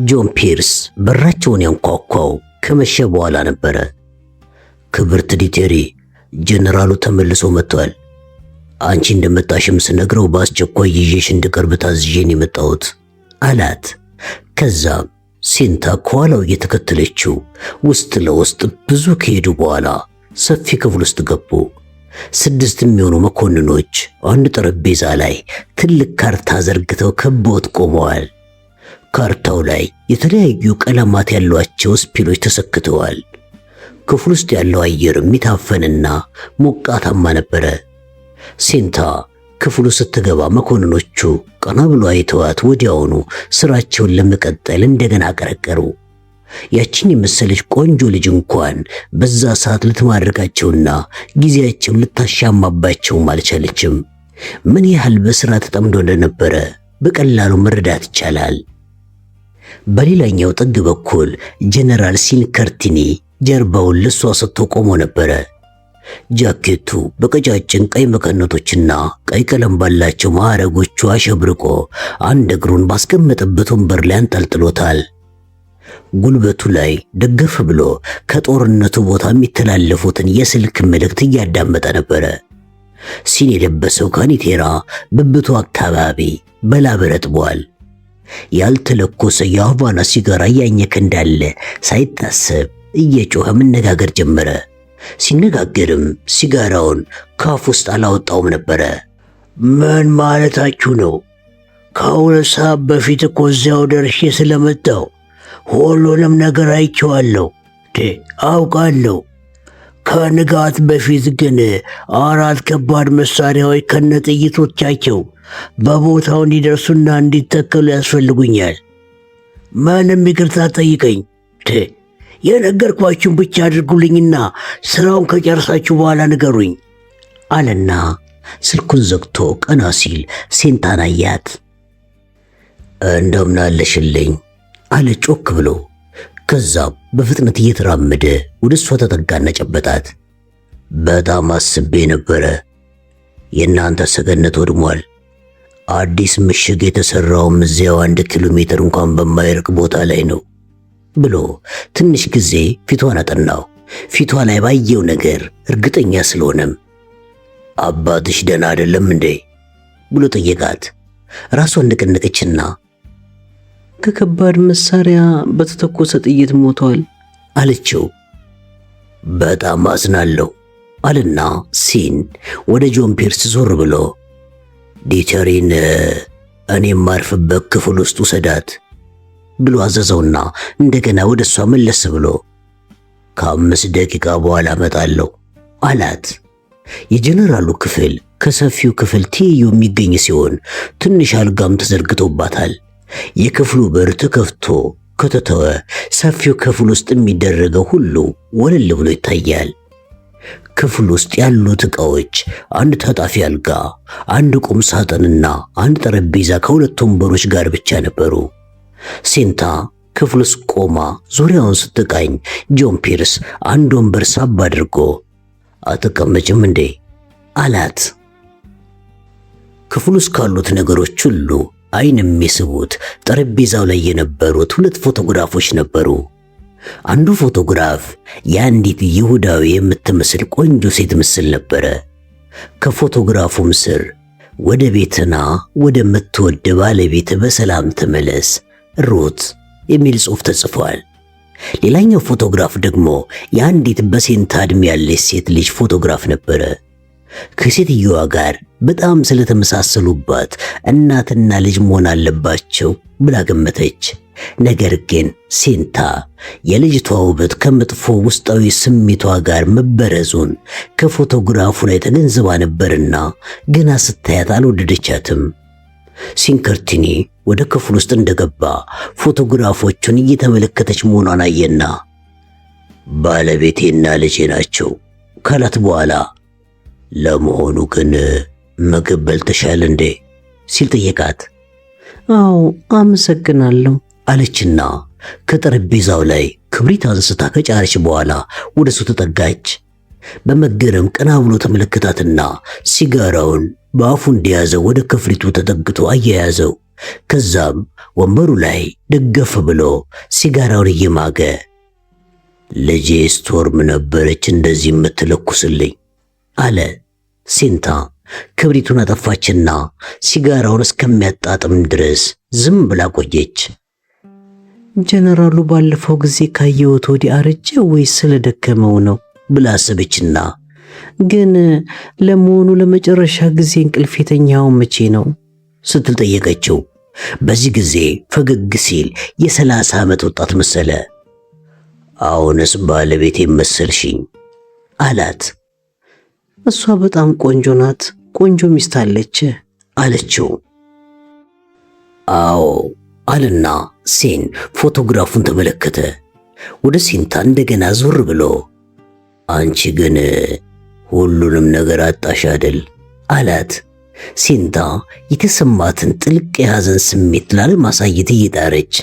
ጆን ፒርስ በራቸውን ያንኳኳው ከመሸ በኋላ ነበረ። ክብርት ዲቴሪ፣ ጀነራሉ ተመልሶ መጥቷል። አንቺ እንደመጣሽም ስነግረው በአስቸኳይ ይዤሽ እንድቀርብ ታዝዤን የመጣሁት አላት። ከዛም ሲንታ ከኋላው እየተከተለችው ውስጥ ለውስጥ ብዙ ከሄዱ በኋላ ሰፊ ክፍል ውስጥ ገቡ። 6 የሚሆኑ መኮንኖች አንድ ጠረጴዛ ላይ ትልቅ ካርታ ዘርግተው ከበውት ቆመዋል። ካርታው ላይ የተለያዩ ቀለማት ያሏቸው ስፒሎች ተሰክተዋል። ክፍል ውስጥ ያለው አየር የሚታፈንና ሞቃታማ ነበረ። ሲንታ ክፍሉ ስትገባ መኮንኖቹ ቀና ብሎ አይተዋት ወዲያውኑ ስራቸውን ለመቀጠል እንደገና አቀረቀሩ። ያቺን የመሰለች ቆንጆ ልጅ እንኳን በዛ ሰዓት ልትማርካቸውና ጊዜያቸውን ልታሻማባቸውም አልቻለችም። ምን ያህል በስራ ተጠምዶ እንደነበረ በቀላሉ መረዳት ይቻላል። በሌላኛው ጥግ በኩል ጀነራል ሲንከርቲኒ ጀርባውን ለሷ ሰጥቶ ቆሞ ነበረ። ጃኬቱ በቀጫጭን ቀይ መቀነቶችና ቀይ ቀለም ባላቸው ማዕረጎቹ አሸብርቆ አንድ እግሩን ባስቀመጠበት ወንበር ላይ አንጠልጥሎታል። ጉልበቱ ላይ ደገፍ ብሎ ከጦርነቱ ቦታ የሚተላለፉትን የስልክ መልእክት እያዳመጠ ነበረ። ሲን የለበሰው ካኒቴራ ብብቱ አካባቢ በላብ ረጥቧል። ያልተለኮሰ የሃቫና ሲጋራ እያኘከ እንዳለ ሳይታሰብ እየጮኸ መነጋገር ጀመረ። ሲነጋገርም ሲጋራውን ካፍ ውስጥ አላወጣውም ነበረ። ምን ማለታችሁ ነው? ከሁለት ሰዓት በፊት እኮ እዚያው ደርሼ ስለመጣሁ ሁሉንም ነገር አይቼዋለሁ። አውቃለሁ። ከንጋት በፊት ግን 4 ከባድ መሳሪያዎች ከነጥይቶቻቸው በቦታው እንዲደርሱና እንዲተከሉ ያስፈልጉኛል። ማንም ይቅርታ ጠይቀኝ። የነገርኳችሁን ብቻ አድርጉልኝና ስራውን ከጨረሳችሁ በኋላ ንገሩኝ አለና ስልኩን ዘግቶ ቀና ሲል ሲንታን አያት። እንደምን አለሽልኝ አለ ጮክ ብሎ። ከዛም በፍጥነት እየተራመደ ወደ እሷ ተጠጋና ጨበጣት። በጣም አስቤ ነበረ። የእናንተ ሰገነት ወድሟል። አዲስ ምሽግ የተሰራውም እዚያው 1 ኪሎ ሜትር እንኳን በማይርቅ ቦታ ላይ ነው ብሎ ትንሽ ጊዜ ፊቷን አጠናው። ፊቷ ላይ ባየው ነገር እርግጠኛ ስለሆነም አባትሽ ደህና አይደለም እንዴ ብሎ ጠየቃት። ራሷን ንቅንቅችና ከከባድ መሳሪያ በተተኮሰ ጥይት ሞቷል አለችው። በጣም አዝናለሁ አለና ሲን ወደ ጆን ፒርስ ዞር ብሎ ዲተሪን እኔ የማርፍበት ክፍል ውስጥ ውሰዳት ብሎ አዘዘውና እንደገና ወደ እሷ መለስ ብሎ ከ5 ደቂቃ በኋላ እመጣለሁ አላት። የጀነራሉ ክፍል ከሰፊው ክፍል ትይዩ የሚገኝ ሲሆን ትንሽ አልጋም ተዘርግቶባታል። የክፍሉ በር ተከፍቶ ከተተወ ሰፊው ክፍል ውስጥ የሚደረገው ሁሉ ወለል ብሎ ይታያል። ክፍል ውስጥ ያሉት ዕቃዎች 1 ታጣፊ አልጋ፣ 1 ቁም ሳጥንና 1 ጠረጴዛ ከ2 ወንበሮች ጋር ብቻ ነበሩ። ሲንታ ክፍል ውስጥ ቆማ ዙሪያውን ስትቃኝ ጆን ፒርስ 1 ወንበር ሳብ አድርጎ አትቀመጭም እንዴ አላት። ክፍል ውስጥ ካሉት ነገሮች ሁሉ አይን የሚስቡት ጠረጴዛው ላይ የነበሩት 2 ፎቶግራፎች ነበሩ። አንዱ ፎቶግራፍ የአንዲት ይሁዳዊ የምትመስል ቆንጆ ሴት ምስል ነበረ። ከፎቶግራፉም ስር ወደ ቤትና ወደ ምትወድ ባለቤት በሰላም ተመለስ ሩት የሚል ጽሑፍ ተጽፏል። ሌላኛው ፎቶግራፍ ደግሞ የአንዲት በሴንታ ዕድሜ ያለች ሴት ልጅ ፎቶግራፍ ነበረ። ከሴትየዋ ጋር በጣም ስለተመሳሰሉባት እናትና ልጅ መሆን አለባቸው ብላ ገመተች። ነገር ግን ሴንታ የልጅቷ ውበት ከመጥፎ ውስጣዊ ስሜቷ ጋር መበረዙን ከፎቶግራፉ ላይ ተገንዝባ ነበርና ገና ስታያት አልወደደቻትም። ሲንከርቲኒ ወደ ክፍል ውስጥ እንደገባ ፎቶግራፎቹን እየተመለከተች መሆኗን አየና ባለቤቴና ልጄ ናቸው ካላት በኋላ ለመሆኑ ግን ምግብ በልተሻል እንዴ ሲል ጠየቃት። አዎ አመሰግናለሁ አለችና ከጠረጴዛው ላይ ክብሪት አንስታ ከጫረች በኋላ ወደሱ ተጠጋች። በመገረም ቀና ብሎ ተመለከታትና ሲጋራውን በአፉ እንደያዘ ወደ ክፍሪቱ ተጠግቶ አያያዘው። ከዛም ወንበሩ ላይ ደገፍ ብሎ ሲጋራውን እየማገ ልጄ ስቶርም ነበረች እንደዚህ የምትለኩስልኝ አለ። ሴንታ ክብሪቱን አጠፋችና ሲጋራውን እስከሚያጣጥም ድረስ ዝም ብላ ቆየች። ጀነራሉ ባለፈው ጊዜ ካየሁት ወዲህ አረጀ ወይስ ስለደከመው ነው ብላ አሰበችና ግን ለመሆኑ ለመጨረሻ ጊዜ እንቅልፍ የተኛው መቼ ነው ስትል ጠየቀችው። በዚህ ጊዜ ፈገግ ሲል የ30 ዓመት ወጣት መሰለ። አሁንስ ባለቤቴ መሰልሽኝ አላት። እሷ በጣም ቆንጆ ናት፣ ቆንጆ ሚስት አለች አለችው። አዎ አለና ሴን ፎቶግራፉን ተመለከተ። ወደ ሴንታ እንደገና ዞር ብሎ አንቺ ግን ሁሉንም ነገር አጣሽ አይደል አላት። ሴንታ የተሰማትን ጥልቅ የሐዘን ስሜት ላለማሳየት እየጣረች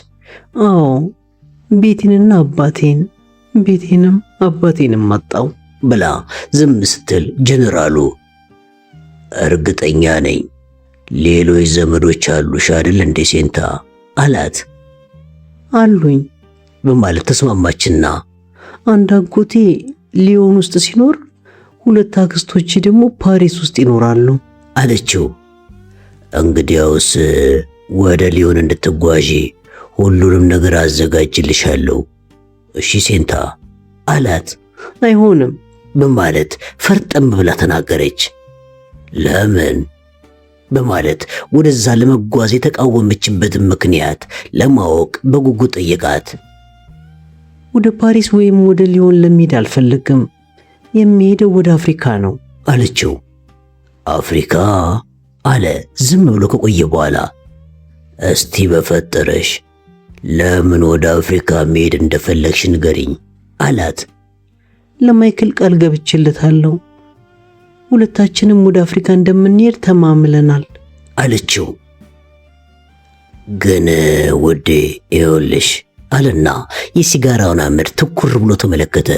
አዎ ቤቴንና አባቴን ቤቴንም አባቴንም አጣው ብላ ዝም ስትል ጀነራሉ እርግጠኛ ነኝ ሌሎች ዘመዶች አሉሽ አይደል እንዴ ሴንታ አላት። አሉኝ በማለት ተስማማችና አንድ አጎቴ ሊዮን ውስጥ ሲኖር 2 አክስቶች ደግሞ ፓሪስ ውስጥ ይኖራሉ አለችው። እንግዲያውስ ወደ ሊዮን እንድትጓዢ ሁሉንም ነገር አዘጋጅልሻለሁ እሺ ሴንታ አላት። አይሆንም በማለት ፈርጠም ብላ ተናገረች። ለምን በማለት ወደዛ ለመጓዝ የተቃወመችበትን ምክንያት ለማወቅ በጉጉት ጠየቃት። ወደ ፓሪስ ወይም ወደ ሊዮን ለመሄድ አልፈልግም፣ የሚሄደው ወደ አፍሪካ ነው አለችው። አፍሪካ አለ ዝም ብሎ ከቆየ በኋላ። እስቲ በፈጠረሽ ለምን ወደ አፍሪካ መሄድ እንደፈለግሽ ንገሪኝ አላት። ለማይክል ቃል ገብቼለታለሁ፣ ሁለታችንም ወደ አፍሪካ እንደምንሄድ ተማምለናል አለችው። ግን ውዴ ይኸውልሽ አለና የሲጋራውን አመድ ትኩር ብሎ ተመለከተ።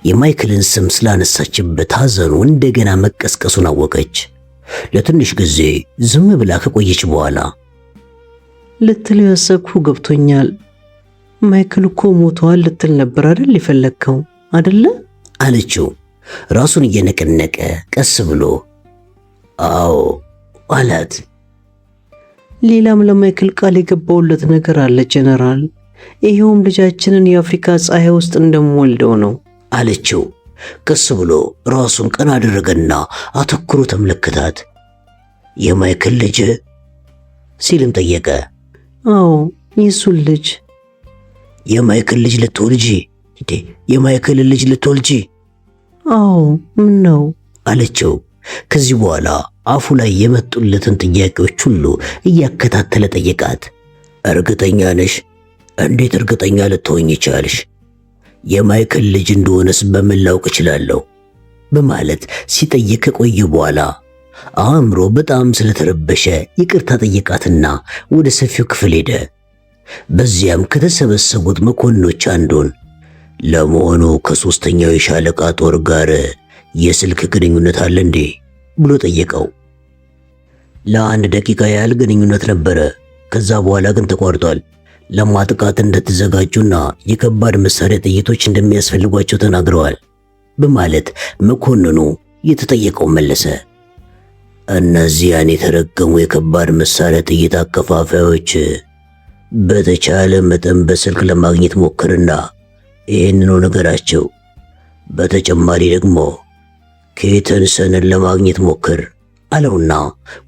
የማይክልን ስም ስላነሳችበት ሐዘኑ እንደገና መቀስቀሱን አወቀች። ለትንሽ ጊዜ ዝም ብላ ከቆየች በኋላ ልትለው ያሰብኩ ገብቶኛል። ማይክል እኮ ሞቷል ልትል ነበር አይደል የፈለግከው አይደለ አለችው። ራሱን እየነቀነቀ ቀስ ብሎ አዎ አላት። ሌላም ለማይክል ቃል የገባውለት ነገር አለ ጀነራል፣ ይሄውም ልጃችንን የአፍሪካ ፀሐይ ውስጥ እንደምወልደው ነው አለችው። ቀስ ብሎ ራሱን ቀና አደረገና አተኩሮ ተመለከታት። የማይክል ልጅ ሲልም ጠየቀ። አዎ የሱን ልጅ። የማይክል ልጅ ልትወልጂ እንዴ? የማይክል ልጅ ልትወልጂ? አዎ ምን ነው አለችው። ከዚህ በኋላ አፉ ላይ የመጡለትን ጥያቄዎች ሁሉ እያከታተለ ጠየቃት። እርግጠኛ ነሽ? እንዴት እርግጠኛ ልትሆኝ ይቻልሽ? የማይክል ልጅ እንደሆነስ በምን ላውቅ እችላለሁ? በማለት ሲጠይቅ ከቆየ በኋላ አእምሮ በጣም ስለተረበሸ ይቅርታ ጠየቃትና ወደ ሰፊው ክፍል ሄደ። በዚያም ከተሰበሰቡት መኮንኖች አንዱን ለመሆኑ ከሶስተኛው የሻለቃ ጦር ጋር የስልክ ግንኙነት አለ እንዴ ብሎ ጠየቀው። ለአንድ ደቂቃ ያህል ግንኙነት ነበረ። ከዛ በኋላ ግን ተቋርጧል። ለማጥቃት እንደተዘጋጁና የከባድ መሳሪያ ጥይቶች እንደሚያስፈልጓቸው ተናግረዋል በማለት መኮንኑ የተጠየቀው መለሰ። እነዚያን የተረገሙ የከባድ መሳሪያ ጥይት አከፋፋዮች በተቻለ መጠን በስልክ ለማግኘት ሞክርና ይህንኑ ነገራቸው። በተጨማሪ ደግሞ ኬተንሰንን ለማግኘት ሞክር አለውና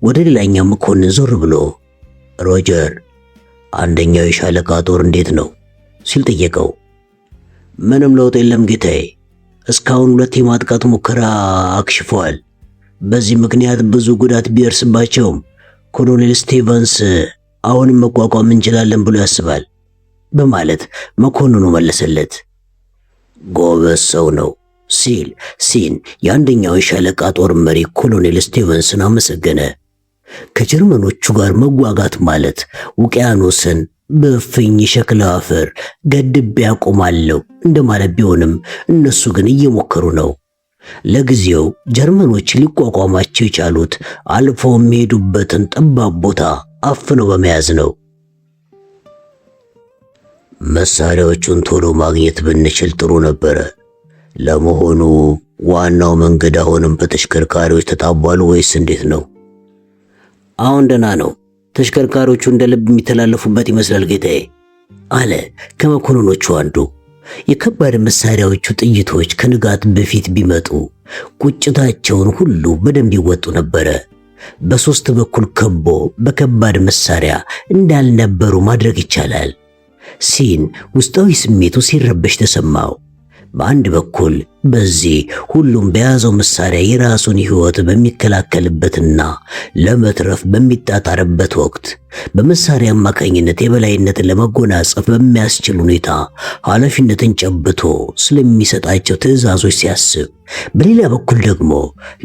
ወደ ሌላኛው መኮንን ዞር ብሎ ሮጀር፣ አንደኛው የሻለቃ ጦር እንዴት ነው ሲል ጠየቀው። ምንም ለውጥ የለም ጌታዬ። እስካሁን 2 የማጥቃት ሙከራ አክሽፈዋል። በዚህ ምክንያት ብዙ ጉዳት ቢደርስባቸውም ኮሎኔል ስቲቨንስ አሁንም መቋቋም እንችላለን ብሎ ያስባል በማለት መኮንኑ መለሰለት። ጎበዝ ሰው ነው ሲል ሲን የአንደኛው የሻለቃ ጦር መሪ ኮሎኔል ስቲቨንስን አመሰገነ። ከጀርመኖቹ ጋር መዋጋት ማለት ውቅያኖስን በእፍኝ ሸክላ አፈር ገድቤ ያቆማለሁ እንደማለት ቢሆንም እነሱ ግን እየሞከሩ ነው። ለጊዜው ጀርመኖች ሊቋቋማቸው የቻሉት አልፈው የሚሄዱበትን ጠባብ ቦታ አፍነው በመያዝ ነው። መሳሪያዎቹን ቶሎ ማግኘት ብንችል ጥሩ ነበረ። ለመሆኑ ዋናው መንገድ አሁንም በተሽከርካሪዎች ተጣቧል ወይስ እንዴት ነው? አሁን ደህና ነው። ተሽከርካሪዎቹ እንደ ልብ የሚተላለፉበት ይመስላል ጌታዬ አለ ከመኮንኖቹ አንዱ። የከባድ መሳሪያዎቹ ጥይቶች ከንጋት በፊት ቢመጡ ቁጭታቸውን ሁሉ በደንብ ይወጡ ነበረ። በሶስት በኩል ከቦ በከባድ መሳሪያ እንዳልነበሩ ማድረግ ይቻላል። ሲን ውስጣዊ ስሜቱ ሲረበሽ ተሰማው። በአንድ በኩል በዚህ ሁሉም በያዘው መሳሪያ የራሱን ሕይወት በሚከላከልበትና ለመትረፍ በሚጣጣርበት ወቅት በመሳሪያ አማካኝነት የበላይነትን ለመጎናጸፍ በሚያስችል ሁኔታ ኃላፊነትን ጨብቶ ስለሚሰጣቸው ትዕዛዞች ሲያስብ፣ በሌላ በኩል ደግሞ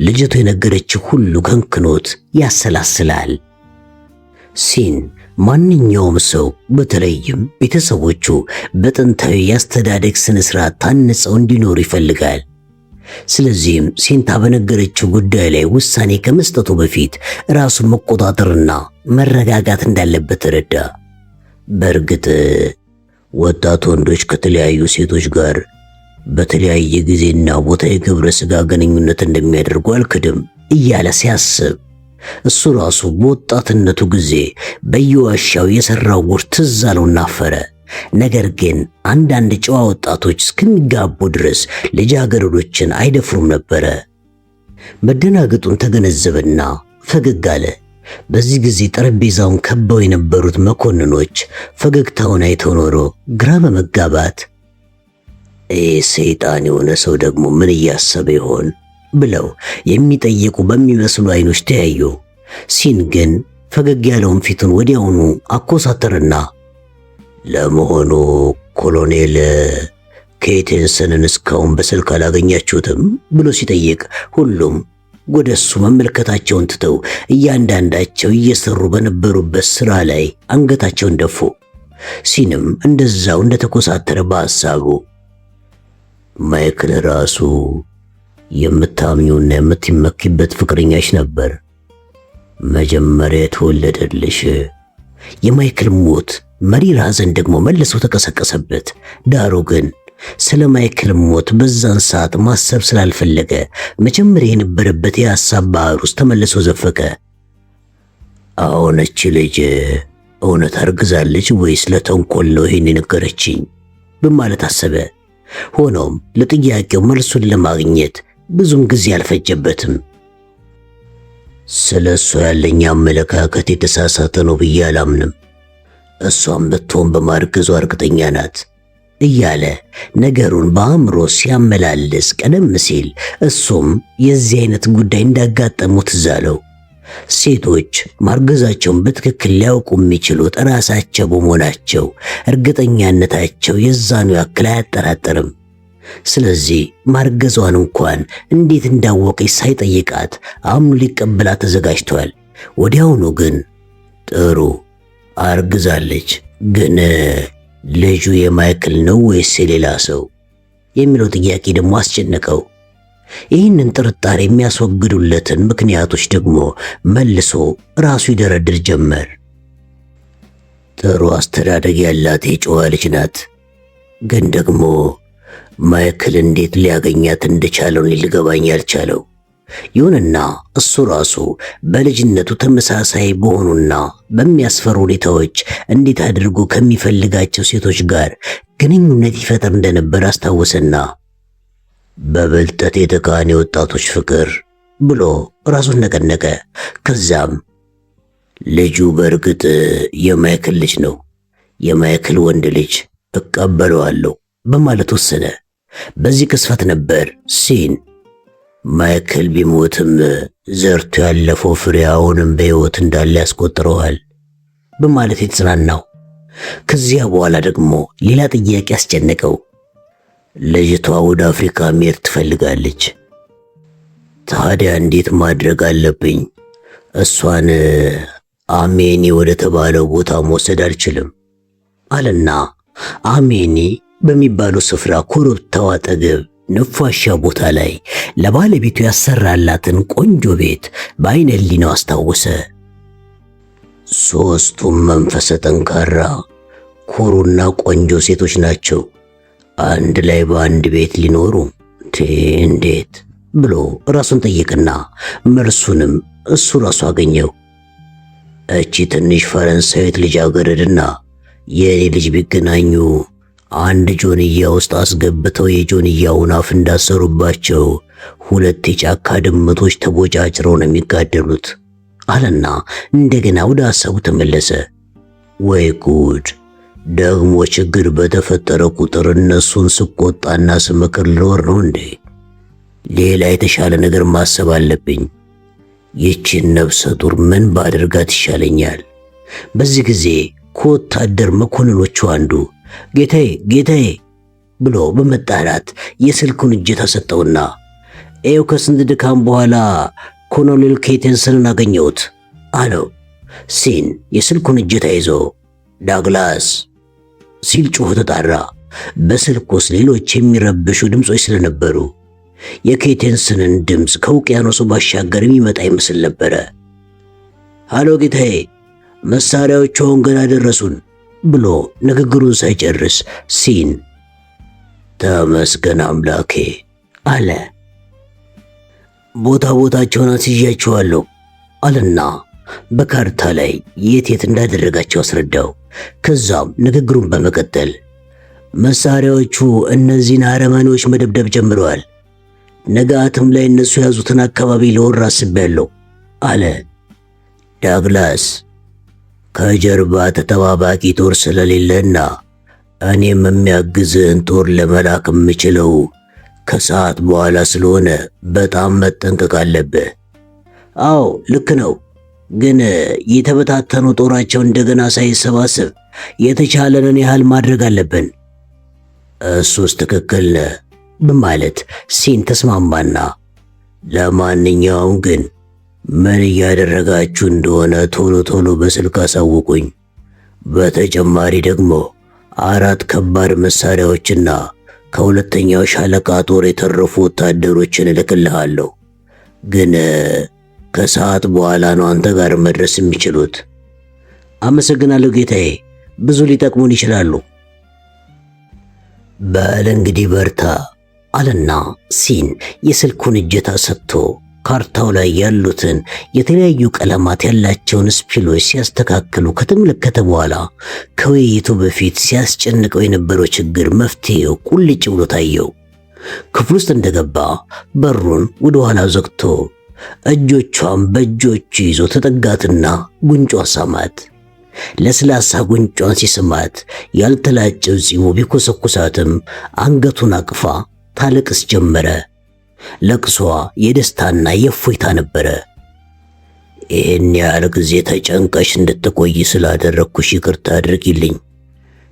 ልጅቱ የነገረችው ሁሉ ከንክኖት ያሰላስላል። ሲን ማንኛውም ሰው በተለይም ቤተሰቦቹ በጥንታዊ የአስተዳደግ ስነ ስርዓት ታንጸው እንዲኖሩ ይፈልጋል። ስለዚህም ሲንታ በነገረችው ጉዳይ ላይ ውሳኔ ከመስጠቱ በፊት ራሱን መቆጣጠርና መረጋጋት እንዳለበት ተረዳ። በእርግጥ ወጣት ወንዶች ከተለያዩ ሴቶች ጋር በተለያየ ጊዜና ቦታ የግብረ ሥጋ ግንኙነት እንደሚያደርጉ አልክድም እያለ ሲያስብ እሱ ራሱ በወጣትነቱ ጊዜ በየዋሻው የሰራው ጉድ ትዝ አለውና አፈረ። ነገር ግን አንዳንድ ጨዋ ወጣቶች እስከሚጋቡ ድረስ ልጃገረዶችን አይደፍሩም ነበረ። መደናገጡን ተገነዘበና ፈገግ አለ። በዚህ ጊዜ ጠረጴዛውን ከበው የነበሩት መኮንኖች ፈገግታውን አይተው ኖሮ ግራ በመጋባት ሰይጣን የሆነ ሰው ደግሞ ምን እያሰበ ይሆን ብለው የሚጠየቁ በሚመስሉ አይኖች ተያዩ። ሲን ግን ፈገግ ያለውን ፊቱን ወዲያውኑ አኮሳተርና ለመሆኑ ኮሎኔል ኬተንሰንን እስካሁን በስልክ አላገኛችሁትም ብሎ ሲጠይቅ ሁሉም ወደሱ መመልከታቸውን ትተው እያንዳንዳቸው እየሰሩ በነበሩበት ስራ ላይ አንገታቸውን ደፉ። ሲንም እንደዛው እንደተኮሳተረ በሐሳቡ ማይክል ራሱ የምታምኚውና የምትመኪበት ፍቅረኛሽ ነበር። መጀመሪያ የተወለደልሽ። የማይክል ሞት መሪር ሐዘን ደግሞ መልሶ ተቀሰቀሰበት። ዳሩ ግን ስለ ማይክል ሞት በዛን ሰዓት ማሰብ ስላልፈለገ መጀመሪያ የነበረበት የሐሳብ ባህር ውስጥ ተመልሶ ዘፈቀ። አሁን እቺ ልጅ እውነት አርግዛለች ወይስ ለተንኮል ነው ይሄን የነገረችኝ በማለት አሰበ። ሆኖም ለጥያቄው መልሱን ለማግኘት ብዙም ጊዜ አልፈጀበትም። ስለሷ ያለኝ አመለካከት የተሳሳተ ነው ብዬ አላምንም። እሷም ብትሆን በማርገዟ እርግጠኛ ናት እያለ ነገሩን በአእምሮ ሲያመላልስ ቀደም ሲል እሱም የዚህ አይነት ጉዳይ እንዳጋጠሙት ትዝ አለው። ሴቶች ማርገዛቸውን በትክክል ሊያውቁ የሚችሉት ራሳቸው በመሆናቸው እርግጠኛነታቸው የዛኑ ያክል አያጠራጥርም። ስለዚህ ማርገዟን እንኳን እንዴት እንዳወቀች ሳይጠይቃት አምኖ ሊቀበላት ተዘጋጅቷል። ወዲያውኑ ግን ጥሩ አርግዛለች፣ ግን ልጁ የማይክል ነው ወይስ የሌላ ሰው የሚለው ጥያቄ ደግሞ አስጨነቀው። ይህንን ጥርጣሬ የሚያስወግዱለትን ምክንያቶች ደግሞ መልሶ ራሱ ይደረድር ጀመር። ጥሩ አስተዳደግ ያላት የጨዋ ልጅ ናት፣ ግን ደግሞ ማይክል እንዴት ሊያገኛት እንደቻለው ሊገባኝ ያልቻለው ይሁንና እሱ ራሱ በልጅነቱ ተመሳሳይ በሆኑና በሚያስፈሩ ሁኔታዎች እንዴት አድርጎ ከሚፈልጋቸው ሴቶች ጋር ግንኙነት ይፈጥር እንደነበር አስታወሰና በብልጠት የተካነ ወጣቶች ፍቅር ብሎ ራሱን ነቀነቀ። ከዛም ልጁ በእርግጥ የማይክል ልጅ ነው፣ የማይክል ወንድ ልጅ እቀበለዋለሁ በማለት ወሰነ። በዚህ ቅስፈት ነበር ሲን ማይክል ቢሞትም ዘርቶ ያለፈው ፍሬ አሁንም በሕይወት እንዳለ ያስቆጥረዋል በማለት የተጽናናው። ከዚያ በኋላ ደግሞ ሌላ ጥያቄ ያስጨነቀው። ልጅቷ ወደ አፍሪካ መሄድ ትፈልጋለች። ታዲያ እንዴት ማድረግ አለብኝ? እሷን አሜኒ ወደ ተባለው ቦታ መውሰድ አልችልም አለና አሜኒ በሚባለው ስፍራ ኮረብታው አጠገብ ነፋሻ ቦታ ላይ ለባለቤቱ ያሰራላትን ቆንጆ ቤት በዓይነ ሕሊናው አስታወሰ። ሦስቱም መንፈሰ ጠንካራ ኩሩና ቆንጆ ሴቶች ናቸው። አንድ ላይ በአንድ ቤት ሊኖሩ እንዴት ብሎ ራሱን ጠየቅና መልሱንም እሱ ራሱ አገኘው። እቺ ትንሽ ፈረንሳዊት ልጃገረድና የኔ ልጅ ቢገናኙ አንድ ጆንያ ውስጥ አስገብተው የጆንያውን አፍ እንዳሰሩባቸው ሁለት የጫካ ድመቶች ተቦጫጭረው ነው የሚጋደሉት አለና እንደገና ወደ ሐሳቡ ተመለሰ። ወይ ጉድ! ደግሞ ችግር በተፈጠረ ቁጥር እነሱን ስቆጣና ስመክር ልኖር ነው እንዴ? ሌላ የተሻለ ነገር ማሰብ አለብኝ። ይቺን ነፍሰ ጡር ምን ባደርጋት ይሻለኛል? በዚህ ጊዜ ከወታደር መኮንኖቹ አንዱ ጌታዬ ጌታዬ ብሎ በመጣራት የስልኩን እጀታ ሰጠውና ኤው ከስንት ድካም በኋላ ኮሎኔል ኬተንስንን አገኘሁት አለው። ሲን የስልኩን እጀታ ይዞ ዳግላስ ሲል ጮህ ተጣራ። በስልክ ውስጥ ሌሎች የሚረብሹ ድምጾች ስለነበሩ የኬተንስንን ድምፅ ከውቅያኖሱ ባሻገር የሚመጣ ይመስል ነበረ። ሃሎ ጌታዬ፣ መሳሪያዎቹን ገና ደረሱን ብሎ ንግግሩን ሳይጨርስ ሲን ተመስገን አምላኬ አለ። ቦታቸውን አስይዣቸዋለሁ አለና በካርታ ላይ የት እንዳደረጋቸው አስረዳው። ከዛም ንግግሩን በመቀጠል መሳሪያዎቹ እነዚህን አረመኔዎች መደብደብ ጀምረዋል። ነጋትም ላይ እነሱ የያዙትን አካባቢ ለወር አስቤያለሁ አለ። ዳግላስ ከጀርባ ተጠባባቂ ጦር ስለሌለና እኔም የሚያግዝህን ጦር ለመላክ የምችለው ከሰዓት በኋላ ስለሆነ በጣም መጠንቀቅ አለብህ። አዎ ልክ ነው፣ ግን የተበታተኑ ጦራቸው እንደገና ሳይሰባሰብ የተቻለንን ያህል ማድረግ አለብን። እሱስ ትክክል ነህ በማለት ሲን ተስማማና ለማንኛውም ግን ምን እያደረጋችሁ እንደሆነ ቶሎ በስልክ አሳውቁኝ። በተጨማሪ ደግሞ 4 ከባድ መሳሪያዎችና ከሁለተኛው ሻለቃ ጦር የተረፉ ወታደሮችን እልክልሃለሁ። ግን ከሰዓት በኋላ ነው አንተ ጋር መድረስ የሚችሉት። አመሰግናለሁ ጌታዬ፣ ብዙ ሊጠቅሙን ይችላሉ። በል እንግዲህ በርታ አለና ሲን የስልኩን እጀታ ሰጥቶ ካርታው ላይ ያሉትን የተለያዩ ቀለማት ያላቸውን ስፒሎች ሲያስተካክሉ ከተመለከተ በኋላ ከውይይቱ በፊት ሲያስጨንቀው የነበረው ችግር መፍትሄው ቁልጭ ብሎ ታየው። ክፍል ውስጥ እንደገባ በሩን ወደ ኋላ ዘግቶ እጆቿን በእጆቹ ይዞ ተጠጋትና ጉንጯ ሳማት። ለስላሳ ጉንጯን ሲስማት ያልተላጨው ፂሙ ቢኮሰኩሳትም አንገቱን አቅፋ ታለቅስ ጀመረ። ለቅሷ የደስታና የእፎይታ ነበረ። ይህን ያህል ጊዜ ተጨንቀሽ እንድትቆይ ስላደረግኩሽ ይቅርታ አድርጊልኝ።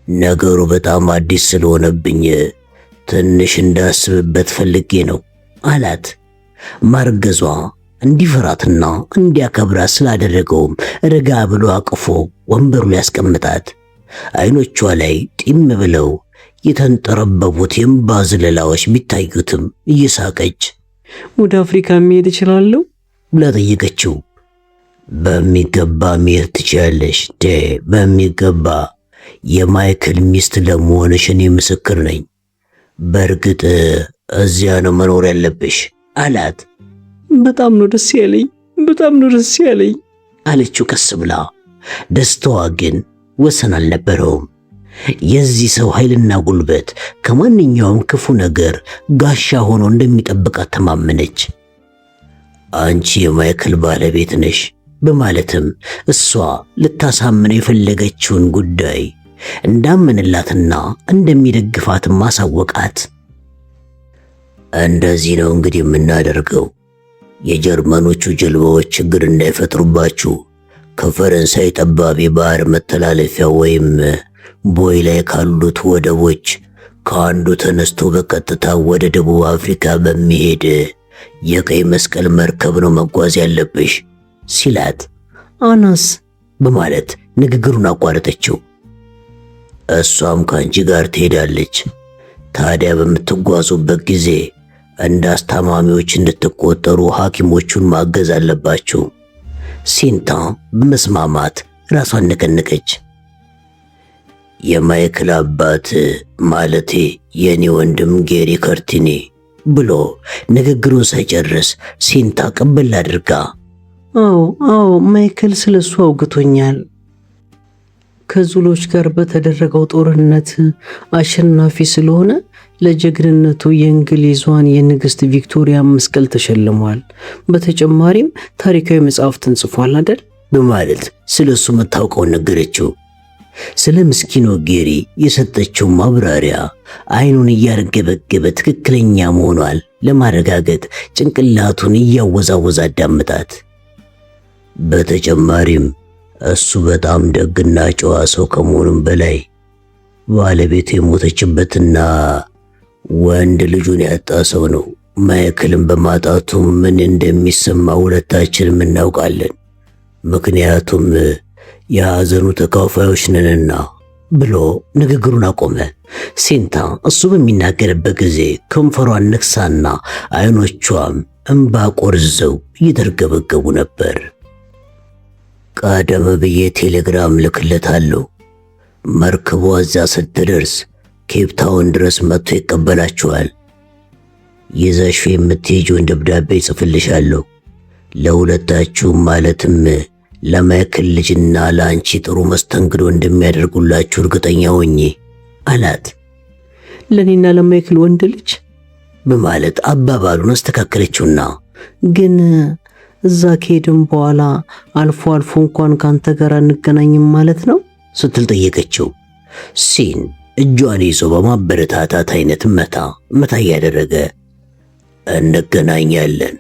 ነገሩ በጣም አዲስ ስለሆነብኝ ትንሽ እንዳስብበት ፈልጌ ነው አላት። ማርገዟ እንዲፈራትና እንዲያከብራት ስላደረገውም ረጋ ብሎ አቅፎ ወንበሩ ላይ ያስቀምጣት። አይኖቿ ላይ ጢም ብለው የተንጠረበቡት የእንባ ዘለላዎች ቢታዩትም እየሳቀች ወደ አፍሪካ መሄድ እችላለሁ ብላ ጠየቀችው። በሚገባ መሄድ ትችያለሽ፣ በሚገባ የማይክል ሚስት ለመሆንሽ እኔ ምስክር ነኝ። በእርግጥ እዚያ ነው መኖር ያለብሽ አላት። በጣም ነው ደስ ያለኝ፣ በጣም ነው ደስ ያለኝ አለችው ቀስ ብላ። ደስታዋ ግን ወሰን አልነበረውም። የዚህ ሰው ኃይልና ጉልበት ከማንኛውም ክፉ ነገር ጋሻ ሆኖ እንደሚጠብቃት ተማመነች። አንቺ የማይክል ባለቤት ነሽ በማለትም እሷ ልታሳምን የፈለገችውን ጉዳይ እንዳመንላትና እንደሚደግፋትም ማሳወቃት። እንደዚህ ነው እንግዲህ የምናደርገው። የጀርመኖቹ ጀልባዎች ችግር እንዳይፈጥሩባችሁ ከፈረንሳይ ጠባብ የባህር መተላለፊያ ወይም ቦይ ላይ ካሉት ወደቦች ከአንዱ ተነስቶ በቀጥታ ወደ ደቡብ አፍሪካ በሚሄድ የቀይ መስቀል መርከብ ነው መጓዝ ያለብሽ ሲላት፣ አናስ በማለት ንግግሩን አቋረጠችው። እሷም ከአንቺ ጋር ትሄዳለች። ታዲያ በምትጓዙበት ጊዜ እንደ አስታማሚዎች እንድትቆጠሩ ሐኪሞቹን ማገዝ አለባችሁ። ሲንታ በመስማማት ራሷን ነቀነቀች። የማይክል አባት ማለቴ የኔ ወንድም ጌሪ ከርቲኒ ብሎ ንግግሩን ሳይጨርስ ሲንታ ቅብል አድርጋ አዎ ማይክል ስለሱ አውግቶኛል። ከዙሎች ጋር በተደረገው ጦርነት አሸናፊ ስለሆነ ለጀግንነቱ የእንግሊዟን የንግሥት ቪክቶሪያ መስቀል ተሸልሟል። በተጨማሪም ታሪካዊ መጽሐፍትን ጽፏል አይደል? በማለት ስለሱ መታወቀውን ነገረችው። ስለ ምስኪኖ ጌሪ የሰጠችው ማብራሪያ አይኑን እያርገበገበ ትክክለኛ መሆኗን ለማረጋገጥ ጭንቅላቱን እያወዛወዛ አዳምጣት። በተጨማሪም እሱ በጣም ደግና ጨዋ ሰው ከመሆኑም በላይ ባለቤቱ የሞተችበትና ወንድ ልጁን ያጣ ሰው ነው። ማይክልን በማጣቱ ምን እንደሚሰማ ሁለታችንም እናውቃለን። ምክንያቱም የሐዘኑ ተካፋዮች ነንና ብሎ ንግግሩን አቆመ። ሲንታ እሱ በሚናገርበት ጊዜ ከንፈሯን ነክሳና አይኖቿም እንባ ቆርዘው ይደርገበገቡ ነበር። ቀደም ብዬ ቴሌግራም ልክለታለሁ። መርከቧ እዛ ስትደርስ ኬፕታውን ድረስ መጥቶ ይቀበላችኋል። ይዘሽ የምትሄጂውን ደብዳቤ ጽፍልሻለሁ። ለሁለታችሁም ማለትም ለማይክል ልጅና ለአንቺ ጥሩ መስተንግዶ እንደሚያደርጉላችሁ እርግጠኛ ሆኜ አላት። ለኔና ለማይክል ወንድ ልጅ በማለት አባባሉን አስተካከለችውና ግን እዛ ከሄድን በኋላ አልፎ አልፎ እንኳን ካንተ ጋር እንገናኝም ማለት ነው ስትል ጠየቀችው። ሲን እጇን ይዞ በማበረታታት አይነት መታ እያደረገ እንገናኛለን፣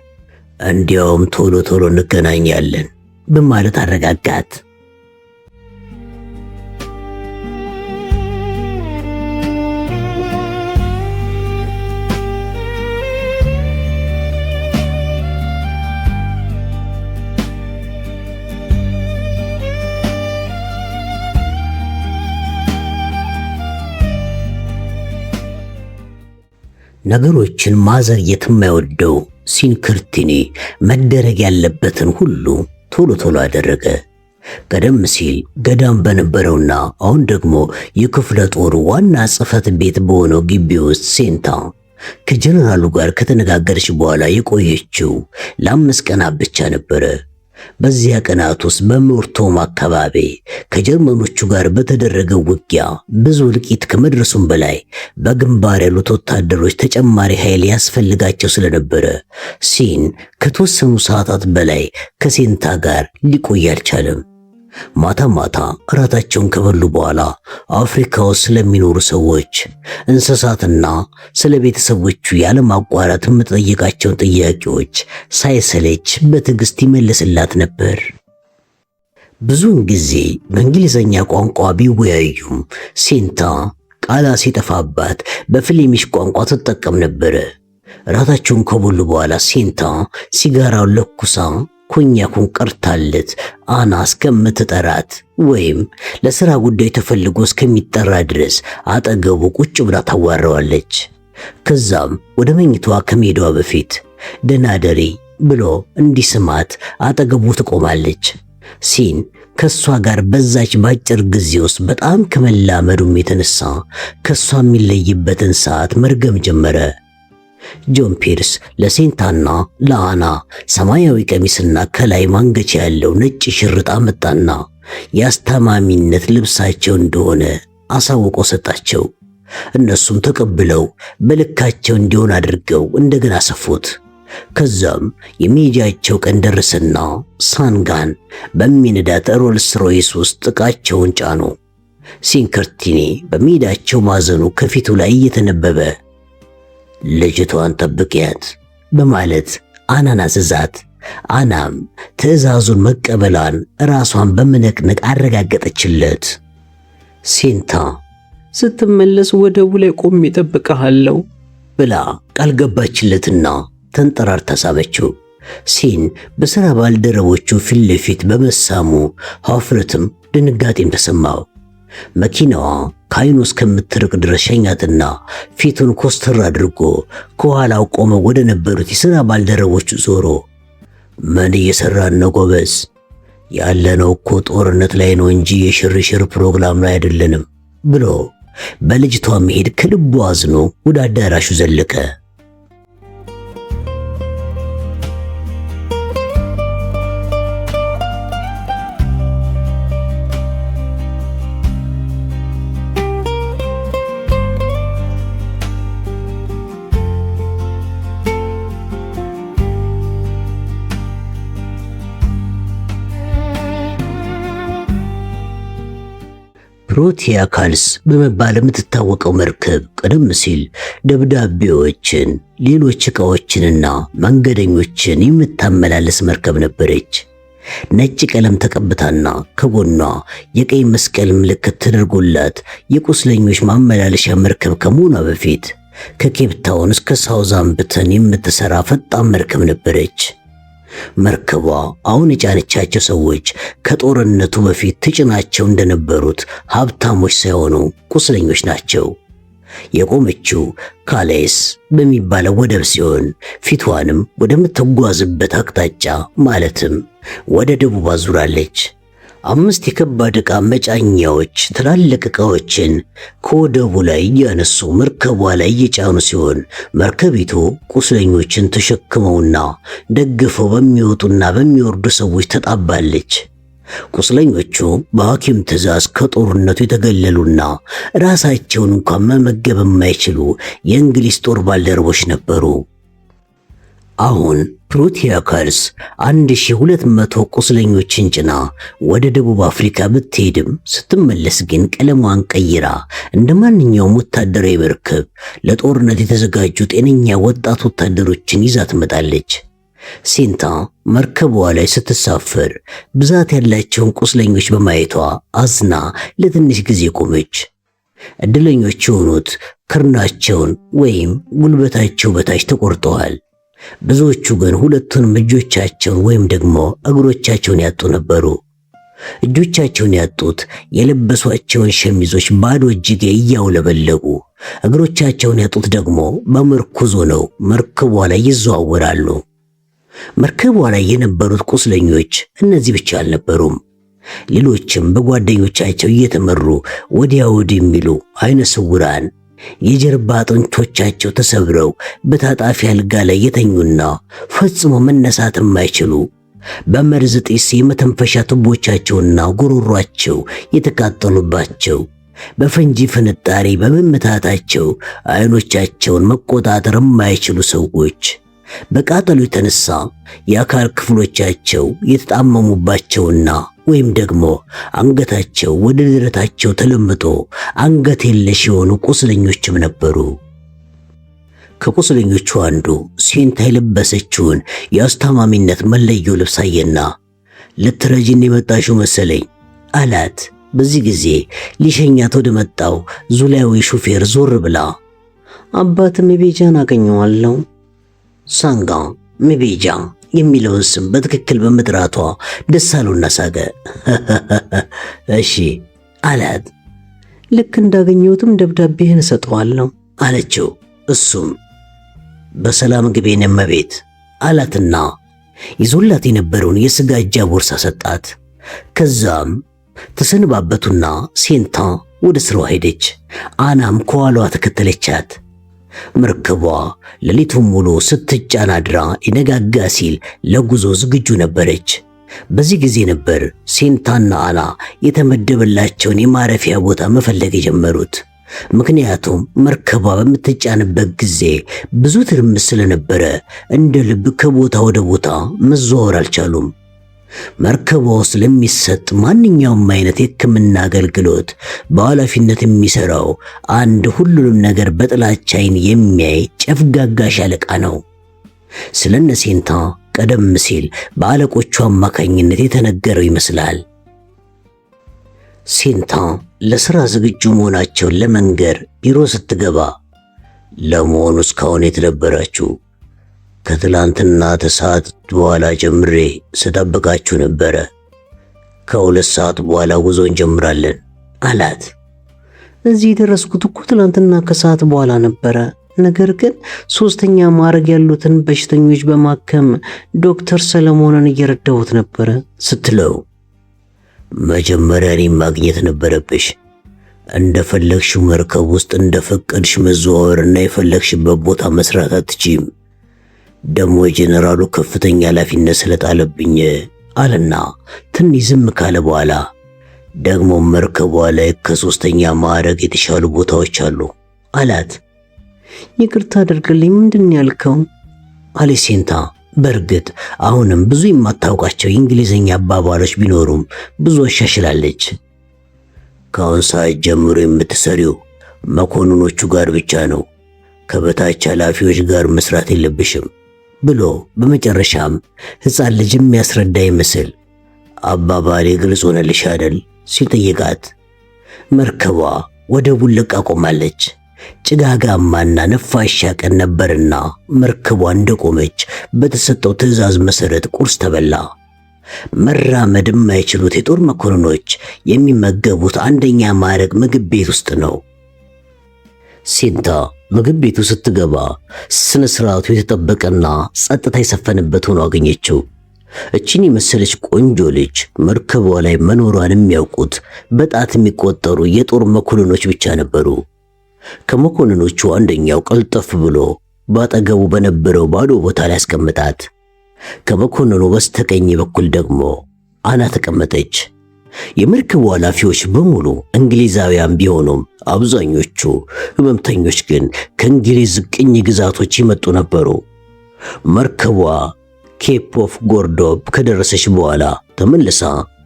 እንዲያውም ቶሎ ቶሎ እንገናኛለን በማለት አረጋጋት። ነገሮችን ማዘግየት የማይወደው ሲንክርቲኒ መደረግ ያለበትን ሁሉ ቶሎ ቶሎ አደረገ። ቀደም ሲል ገዳም በነበረውና አሁን ደግሞ የክፍለ ጦሩ ዋና ጽሕፈት ቤት በሆነው ግቢ ውስጥ ሴንታ ከጀነራሉ ጋር ከተነጋገረች በኋላ የቆየችው ለ5 ቀናት ብቻ ነበረ። በዚያ ቀናት ውስጥ በሞርቶም አካባቢ ከጀርመኖቹ ጋር በተደረገው ውጊያ ብዙ እልቂት ከመድረሱም በላይ በግንባር ያሉት ወታደሮች ተጨማሪ ኃይል ያስፈልጋቸው ስለነበረ ሲን ከተወሰኑ ሰዓታት በላይ ከሴንታ ጋር ሊቆይ አልቻለም። ማታ ማታ እራታቸውን ከበሉ በኋላ አፍሪካ ውስጥ ስለሚኖሩ ሰዎች፣ እንስሳትና ስለ ቤተሰቦቹ ያለማቋረጥ የምትጠይቃቸውን ጥያቄዎች ሳይሰለች በትዕግስት ይመልስላት ነበር። ብዙውን ጊዜ በእንግሊዘኛ ቋንቋ ቢወያዩም ሴንታ ቃላት ሲጠፋባት በፍሌሚሽ ቋንቋ ትጠቀም ነበረ። እራታቸውን ከበሉ በኋላ ሴንታ ሲጋራውን ለኩሳ ኮኛኩን ቀርታለት አና እስከምትጠራት ወይም ለሥራ ጉዳይ ተፈልጎ እስከሚጠራ ድረስ አጠገቡ ቁጭ ብላ ታዋራዋለች። ከዛም ወደ መኝታዋ ከመሄዷ በፊት ደህና ደሪ ብሎ እንዲስማት አጠገቡ ትቆማለች። ሲን ከሷ ጋር በዛች ባጭር ጊዜ ውስጥ በጣም ከመላመዱም የተነሳ ከሷ የሚለይበትን ሰዓት መርገም ጀመረ። ጆን ፒርስ ለሴንታና ለአና ሰማያዊ ቀሚስና ከላይ ማንገቻ ያለው ነጭ ሽርጥ አመጣና የአስተማሚነት ልብሳቸው እንደሆነ አሳውቆ ሰጣቸው። እነሱም ተቀብለው በልካቸው እንዲሆን አድርገው እንደገና ሰፉት። ከዛም የሚሄጃቸው ቀን ደረሰና ሳንጋን በሚነዳት ሮልስ ሮይስ ውስጥ ዕቃቸውን ጫኑ። ሲንከርቲኒ በሜዳቸው ማዘኑ ከፊቱ ላይ እየተነበበ ልጅቷን ጠብቂያት በማለት አናን አዘዛት። አናም ትዕዛዙን መቀበሏን ራሷን በመነቅነቅ አረጋገጠችለት። ሴንታ ስትመለስ ወደቡ ላይ ቆሜ እጠብቅሃለሁ ብላ ቃል ገባችለትና ተንጠራርታ ሳበችው። ሲን በሥራ ባልደረቦቹ ፊት ለፊት በመሳሙ ሀፍረትም ድንጋጤም ተሰማው። መኪናዋ ከዓይኑ እስከምትርቅ ድረስ ሸኛትና ፊቱን ኮስተር አድርጎ ከኋላው ቆመው ወደ ነበሩት የሥራ ባልደረቦቹ ዞሮ ምን እየሰራን ነው ጎበዝ? ያለነው እኮ ጦርነት ላይ ነው እንጂ የሽርሽር ፕሮግራም ላይ አይደለንም ብሎ በልጅቷ መሄድ ከልቡ አዝኖ ወደ አዳራሹ ዘለቀ። ፕሮቲያ ካልስ በመባል የምትታወቀው መርከብ ቀደም ሲል ደብዳቤዎችን፣ ሌሎች ዕቃዎችንና መንገደኞችን የምታመላለስ መርከብ ነበረች። ነጭ ቀለም ተቀብታና ከጎኗ የቀይ መስቀል ምልክት ተደርጎላት የቁስለኞች ማመላለሻ መርከብ ከመሆኗ በፊት ከኬፕ ታውን እስከ ሳውዛምፕተን የምትሰራ ፈጣን መርከብ ነበረች። መርከቧ አሁን የጫነቻቸው ሰዎች ከጦርነቱ በፊት ትጭናቸው እንደነበሩት ሀብታሞች ሳይሆኑ ቁስለኞች ናቸው። የቆመችው ካሌስ በሚባለው ወደብ ሲሆን ፊቷንም ወደምትጓዝበት አቅጣጫ ማለትም ወደ ደቡብ አዙራለች። 5 የከባድ ዕቃ መጫኛዎች ትላልቅ ዕቃዎችን ከወደቡ ላይ እያነሱ መርከቧ ላይ እየጫኑ ሲሆን መርከቢቱ ቁስለኞችን ተሸክመውና ደግፈው በሚወጡና በሚወርዱ ሰዎች ተጣባለች። ቁስለኞቹ በሐኪም ትዕዛዝ ከጦርነቱ የተገለሉና ራሳቸውን እንኳን መመገብ የማይችሉ የእንግሊዝ ጦር ባልደረቦች ነበሩ። አሁን ፕሮቲያ ካልስ 1200 ቁስለኞችን ጭና ወደ ደቡብ አፍሪካ ብትሄድም ስትመለስ ግን ቀለሟን ቀይራ እንደ ማንኛውም ወታደራዊ መርከብ ለጦርነት የተዘጋጁ ጤነኛ ወጣት ወታደሮችን ይዛ ትመጣለች። ሴንታ መርከቧ ላይ ስትሳፈር ብዛት ያላቸውን ቁስለኞች በማየቷ አዝና ለትንሽ ጊዜ ቆመች። እድለኞች የሆኑት ክርናቸውን ወይም ጉልበታቸው በታች ተቆርጠዋል። ብዙዎቹ ግን ሁለቱንም እጆቻቸውን ወይም ደግሞ እግሮቻቸውን ያጡ ነበሩ። እጆቻቸውን ያጡት የለበሷቸውን ሸሚዞች ባዶ እጅጌ እያውለበለቡ፣ እግሮቻቸውን ያጡት ደግሞ በምርኩዝ ሆነው መርከቧ ላይ ይዘዋወራሉ። መርከቧ ላይ የነበሩት ቁስለኞች እነዚህ ብቻ አልነበሩም። ሌሎችም በጓደኞቻቸው እየተመሩ ወዲያ ወዲህ የሚሉ አይነ ስውራን የጀርባ አጥንቶቻቸው ተሰብረው በታጣፊ አልጋ ላይ የተኙና ፈጽሞ መነሳት የማይችሉ በመርዝ ጢስ የመተንፈሻ ቱቦቻቸውና ጉሮሯቸው የተቃጠሉባቸው በፈንጂ ፍንጣሪ በመመታታቸው አይኖቻቸውን መቆጣጠር የማይችሉ ሰዎች በቃጠሉ የተነሳ የአካል ክፍሎቻቸው የተጣመሙባቸውና ወይም ደግሞ አንገታቸው ወደ ደረታቸው ተለምጦ አንገት የለሽ የሆኑ ቁስለኞችም ነበሩ። ከቁስለኞቹ አንዱ ሴንታ የለበሰችውን የአስታማሚነት መለዮ ልብስ አየና ልትረጂን የመጣሽው መሰለኝ አላት። በዚህ ጊዜ ሊሸኛት ወደ መጣው ዙላዊ ሹፌር ዞር ብላ አባት ሜቤጃን አገኘዋለሁ። ሳንጋ ሜቤጃ የሚለውን ስም በትክክል በመጥራቷ ደስ አለውና ሳቀ። እሺ አላት። ልክ እንዳገኘሁትም ደብዳቤህን እሰጠዋለሁ አለችው። እሱም በሰላም ግቤን እመቤት አላትና ይዞላት የነበረውን የስጋጃ ቦርሳ ሰጣት። ከዛም ተሰነባበቱና ሴንታ ወደ ስራዋ ሄደች። አናም ከኋላዋ ተከተለቻት። መርከቧ ሌሊቱን ሙሉ ስትጫን አድራ ይነጋጋ ሲል ለጉዞ ዝግጁ ነበረች። በዚህ ጊዜ ነበር ሴንታና አና የተመደበላቸውን የማረፊያ ቦታ መፈለግ የጀመሩት። ምክንያቱም መርከቧ በምትጫንበት ጊዜ ብዙ ትርምስ ስለነበረ እንደ ልብ ከቦታ ወደ ቦታ መዘዋወር አልቻሉም። መርከቧ ውስጥ ለሚሰጥ ማንኛውም አይነት የሕክምና አገልግሎት በኃላፊነት የሚሰራው አንድ ሁሉንም ነገር በጥላቻ ዓይን የሚያይ ጨፍጋጋ ሻለቃ ነው። ስለነ ሴንታ ቀደም ሲል በአለቆቹ አማካኝነት የተነገረው ይመስላል። ሴንታ ለሥራ ዝግጁ መሆናቸውን ለመንገር ቢሮ ስትገባ፣ ለመሆኑ እስካሁን የት ነበራችሁ? ከትላንትና ተሰዓት በኋላ ጀምሬ ስጠብቃችሁ ነበረ። ከ2 ሰዓት በኋላ ጉዞ እንጀምራለን አላት። እዚህ የደረስኩት እኮ ትላንትና ከሰዓት በኋላ ነበረ። ነገር ግን 3ኛ ማዕረግ ያሉትን በሽተኞች በማከም ዶክተር ሰለሞንን እየረዳሁት ነበረ ስትለው፣ መጀመሪያ እኔን ማግኘት ነበረብሽ። እንደፈለግሽው መርከብ ውስጥ እንደፈቀድሽ መዘዋወርና የፈለግሽበት ቦታ መስራት አትችይም። ደሞ ጄኔራሉ ከፍተኛ ኃላፊነት ስለጣለብኝ አለና ትንሽ ዝም ካለ በኋላ ደግሞ መርከቧ ላይ ከ3ኛ ማዕረግ የተሻሉ ቦታዎች አሉ አላት። ይቅርታ አድርግልኝ፣ ምንድን ያልከው? አለች ሴንታ። በእርግጥ አሁንም ብዙ የማታውቃቸው የእንግሊዝኛ አባባሎች ቢኖሩም ብዙ አሻሽላለች። ከአሁን ሰዓት ጀምሮ የምትሰሪው መኮንኖቹ ጋር ብቻ ነው፣ ከበታች ኃላፊዎች ጋር መስራት የለብሽም ብሎ በመጨረሻም ሕፃን ልጅ የሚያስረዳ ይመስል አባባሌ ግልጽ ሆነልሽ አይደል ሲል ጠየቃት። መርከቧ ወደቡን ለቃ ቆማለች። ጭጋጋማና ነፋሻ ቀን ነበርና መርከቧ እንደቆመች በተሰጠው ትዕዛዝ መሰረት ቁርስ ተበላ። መራመድ የማይችሉት የጦር መኮንኖች የሚመገቡት 1ኛ ማዕረግ ምግብ ቤት ውስጥ ነው። ሴንታ ምግብ ቤቱ ስትገባ ስነ ስርዓቱ የተጠበቀና ጸጥታ የሰፈነበት ሆኖ አገኘችው። እቺን የመሰለች ቆንጆ ልጅ መርከቧ ላይ መኖሯን የሚያውቁት በጣት የሚቆጠሩ የጦር መኮንኖች ብቻ ነበሩ። ከመኮንኖቹ አንደኛው ቀልጠፍ ብሎ ባጠገቡ በነበረው ባዶ ቦታ ላይ አስቀምጣት። ከመኮንኑ በስተቀኝ በኩል ደግሞ አና ተቀመጠች። የመርከቡ ኃላፊዎች በሙሉ እንግሊዛውያን ቢሆኑም አብዛኞቹ ሕመምተኞች ግን ከእንግሊዝ ቅኝ ግዛቶች የመጡ ነበሩ። መርከቧ ኬፕ ኦፍ ጎርዶብ ከደረሰች በኋላ ተመልሳ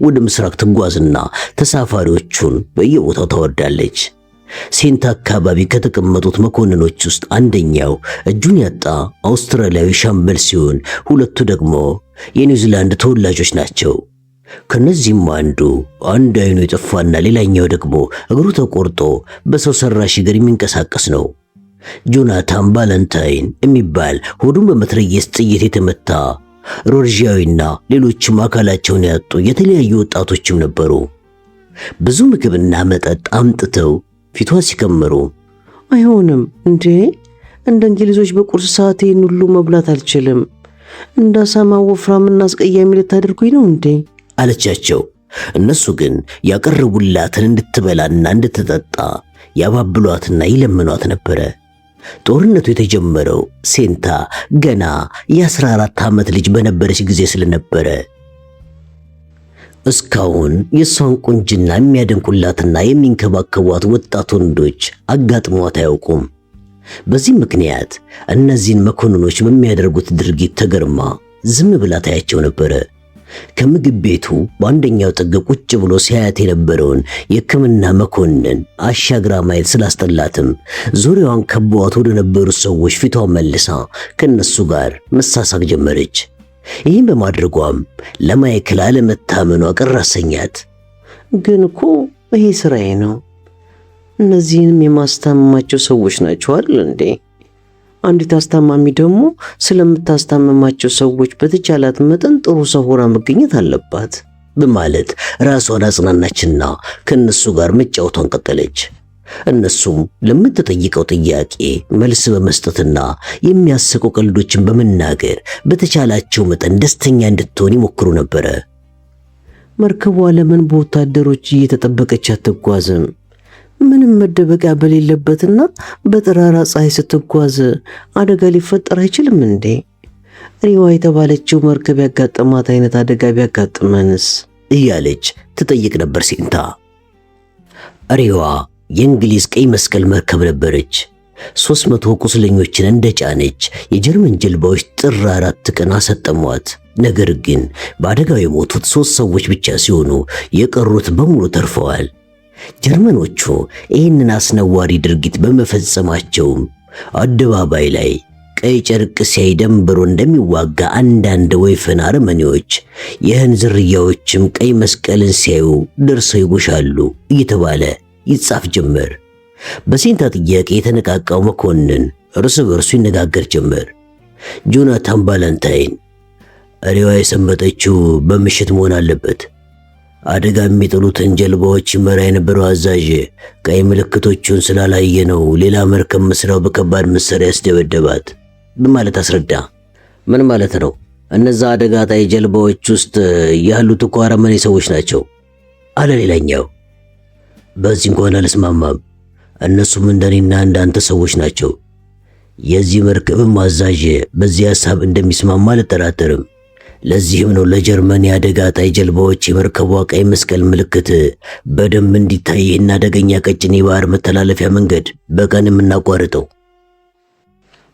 ወደ ምስራቅ ትጓዝና ተሳፋሪዎቹን በየቦታው ታወርዳለች። ሴንታ አካባቢ ከተቀመጡት መኮንኖች ውስጥ አንደኛው እጁን ያጣ አውስትራሊያዊ ሻምበል ሲሆን፣ ሁለቱ ደግሞ የኒውዚላንድ ተወላጆች ናቸው። ከነዚህም አንድ አይኑ የጠፋና ሌላኛው ደግሞ እግሩ ተቆርጦ በሰው ሰራሽ እግር የሚንቀሳቀስ ነው። ጆናታን ባለንታይን የሚባል ሆዱን በመትረየስ ጥይት የተመታ ሮርጂያዊና ሌሎችም አካላቸውን ያጡ የተለያዩ ወጣቶችም ነበሩ። ብዙ ምግብና መጠጥ አምጥተው ፊቷ ሲከመሩ፣ አይሆንም እንዴ! እንደ እንግሊዞች በቁርስ ሰዓት ይህን ሁሉ መብላት አልችልም። እንደ አሳማ ወፍራምና አስቀያሚ ልታደርጉኝ ነው እንዴ? አለቻቸው። እነሱ ግን ያቀረቡላትን እንድትበላና እንድትጠጣ ያባብሏትና ይለምኗት ነበረ። ጦርነቱ የተጀመረው ሴንታ ገና የ14 ዓመት ልጅ በነበረች ጊዜ ስለነበረ እስካሁን የሷን ቁንጅና የሚያደንቁላትና የሚንከባከቧት ወጣት ወንዶች አጋጥሟት አያውቁም። በዚህ ምክንያት እነዚህን መኮንኖች በሚያደርጉት ድርጊት ተገርማ ዝም ብላ ታያቸው ነበረ። ከምግብ ቤቱ በአንደኛው ጥግ ቁጭ ብሎ ሲያያት የነበረውን የሕክምና መኮንን አሻግራ ማየት ስላስጠላትም ዙሪያዋን ከበዋት ወደ ነበሩት ሰዎች ፊቷን መልሳ ከነሱ ጋር መሳሳቅ ጀመረች። ይህን በማድረጓም ለማይክል አለመታመኗ ቅር አሰኛት። ግን እኮ ይሄ ስራዬ ነው። እነዚህንም የማስታመማቸው ሰዎች ናቸው አይደል እንዴ? አንዲት አስታማሚ ደግሞ ስለምታስታመማቸው ሰዎች በተቻላት መጠን ጥሩ ሰው ሆና መገኘት አለባት በማለት ራሷን አጽናናችና ከነሱ ጋር መጫወቷን ቀጠለች። እነሱም ለምትጠይቀው ጥያቄ መልስ በመስጠትና የሚያስቁ ቀልዶችን በመናገር በተቻላቸው መጠን ደስተኛ እንድትሆን ይሞክሩ ነበረ። መርከቧ ለምን በወታደሮች እየተጠበቀች አትጓዝም? ምንም መደበቂያ በሌለበትና በጠራራ ፀሐይ ስትጓዝ አደጋ ሊፈጠር አይችልም እንዴ? ሪዋ የተባለችው መርከብ ያጋጠማት አይነት አደጋ ቢያጋጥመንስ? እያለች ትጠይቅ ነበር ሴንታ። ሪዋ የእንግሊዝ ቀይ መስቀል መርከብ ነበረች። 300 ቁስለኞችን እንደጫነች የጀርመን ጀልባዎች ጥር 4 ቀን አሰጠሟት። ነገር ግን በአደጋው የሞቱት 3 ሰዎች ብቻ ሲሆኑ የቀሩት በሙሉ ተርፈዋል። ጀርመኖቹ ይህንን አስነዋሪ ድርጊት በመፈጸማቸውም አደባባይ ላይ ቀይ ጨርቅ ሲያይ ደንብሮ እንደሚዋጋ አንዳንድ ወይፈን አረመኔዎች የህን ዝርያዎችም ቀይ መስቀልን ሲያዩ ደርሰው ይጎሻሉ እየተባለ ይጻፍ ጀመር። በሴንታ ጥያቄ የተነቃቃው መኮንን እርስ በርሱ ይነጋገር ጀመር። ጆናታን ባላንታይን ሪዋ የሰመጠችው በምሽት መሆን አለበት። አደጋ የሚጥሉትን ጀልባዎች ይመራ የነበረው አዛዥ ቀይ ምልክቶቹን ስላላየ ነው ሌላ መርከብ መስራው በከባድ መሳሪያ ያስደበደባት በማለት አስረዳ። ምን ማለት ነው? እነዛ አደጋ ጣይ ጀልባዎች ውስጥ ያሉት እኮ አረመኔ ሰዎች ናቸው አለ ሌላኛው። በዚህ እንኳን አልስማማም። እነሱም እንደኔና እንዳንተ ሰዎች ናቸው። የዚህ መርከብም አዛዥ በዚህ ሐሳብ እንደሚስማማ አልጠራጠርም። ለዚህም ነው ለጀርመን የአደጋ ጣይ ጀልባዎች የመርከቧ ቀይ መስቀል ምልክት በደንብ እንዲታይ እና አደገኛ ቀጭን የባህር መተላለፊያ መንገድ በቀን የምናቋርጠው።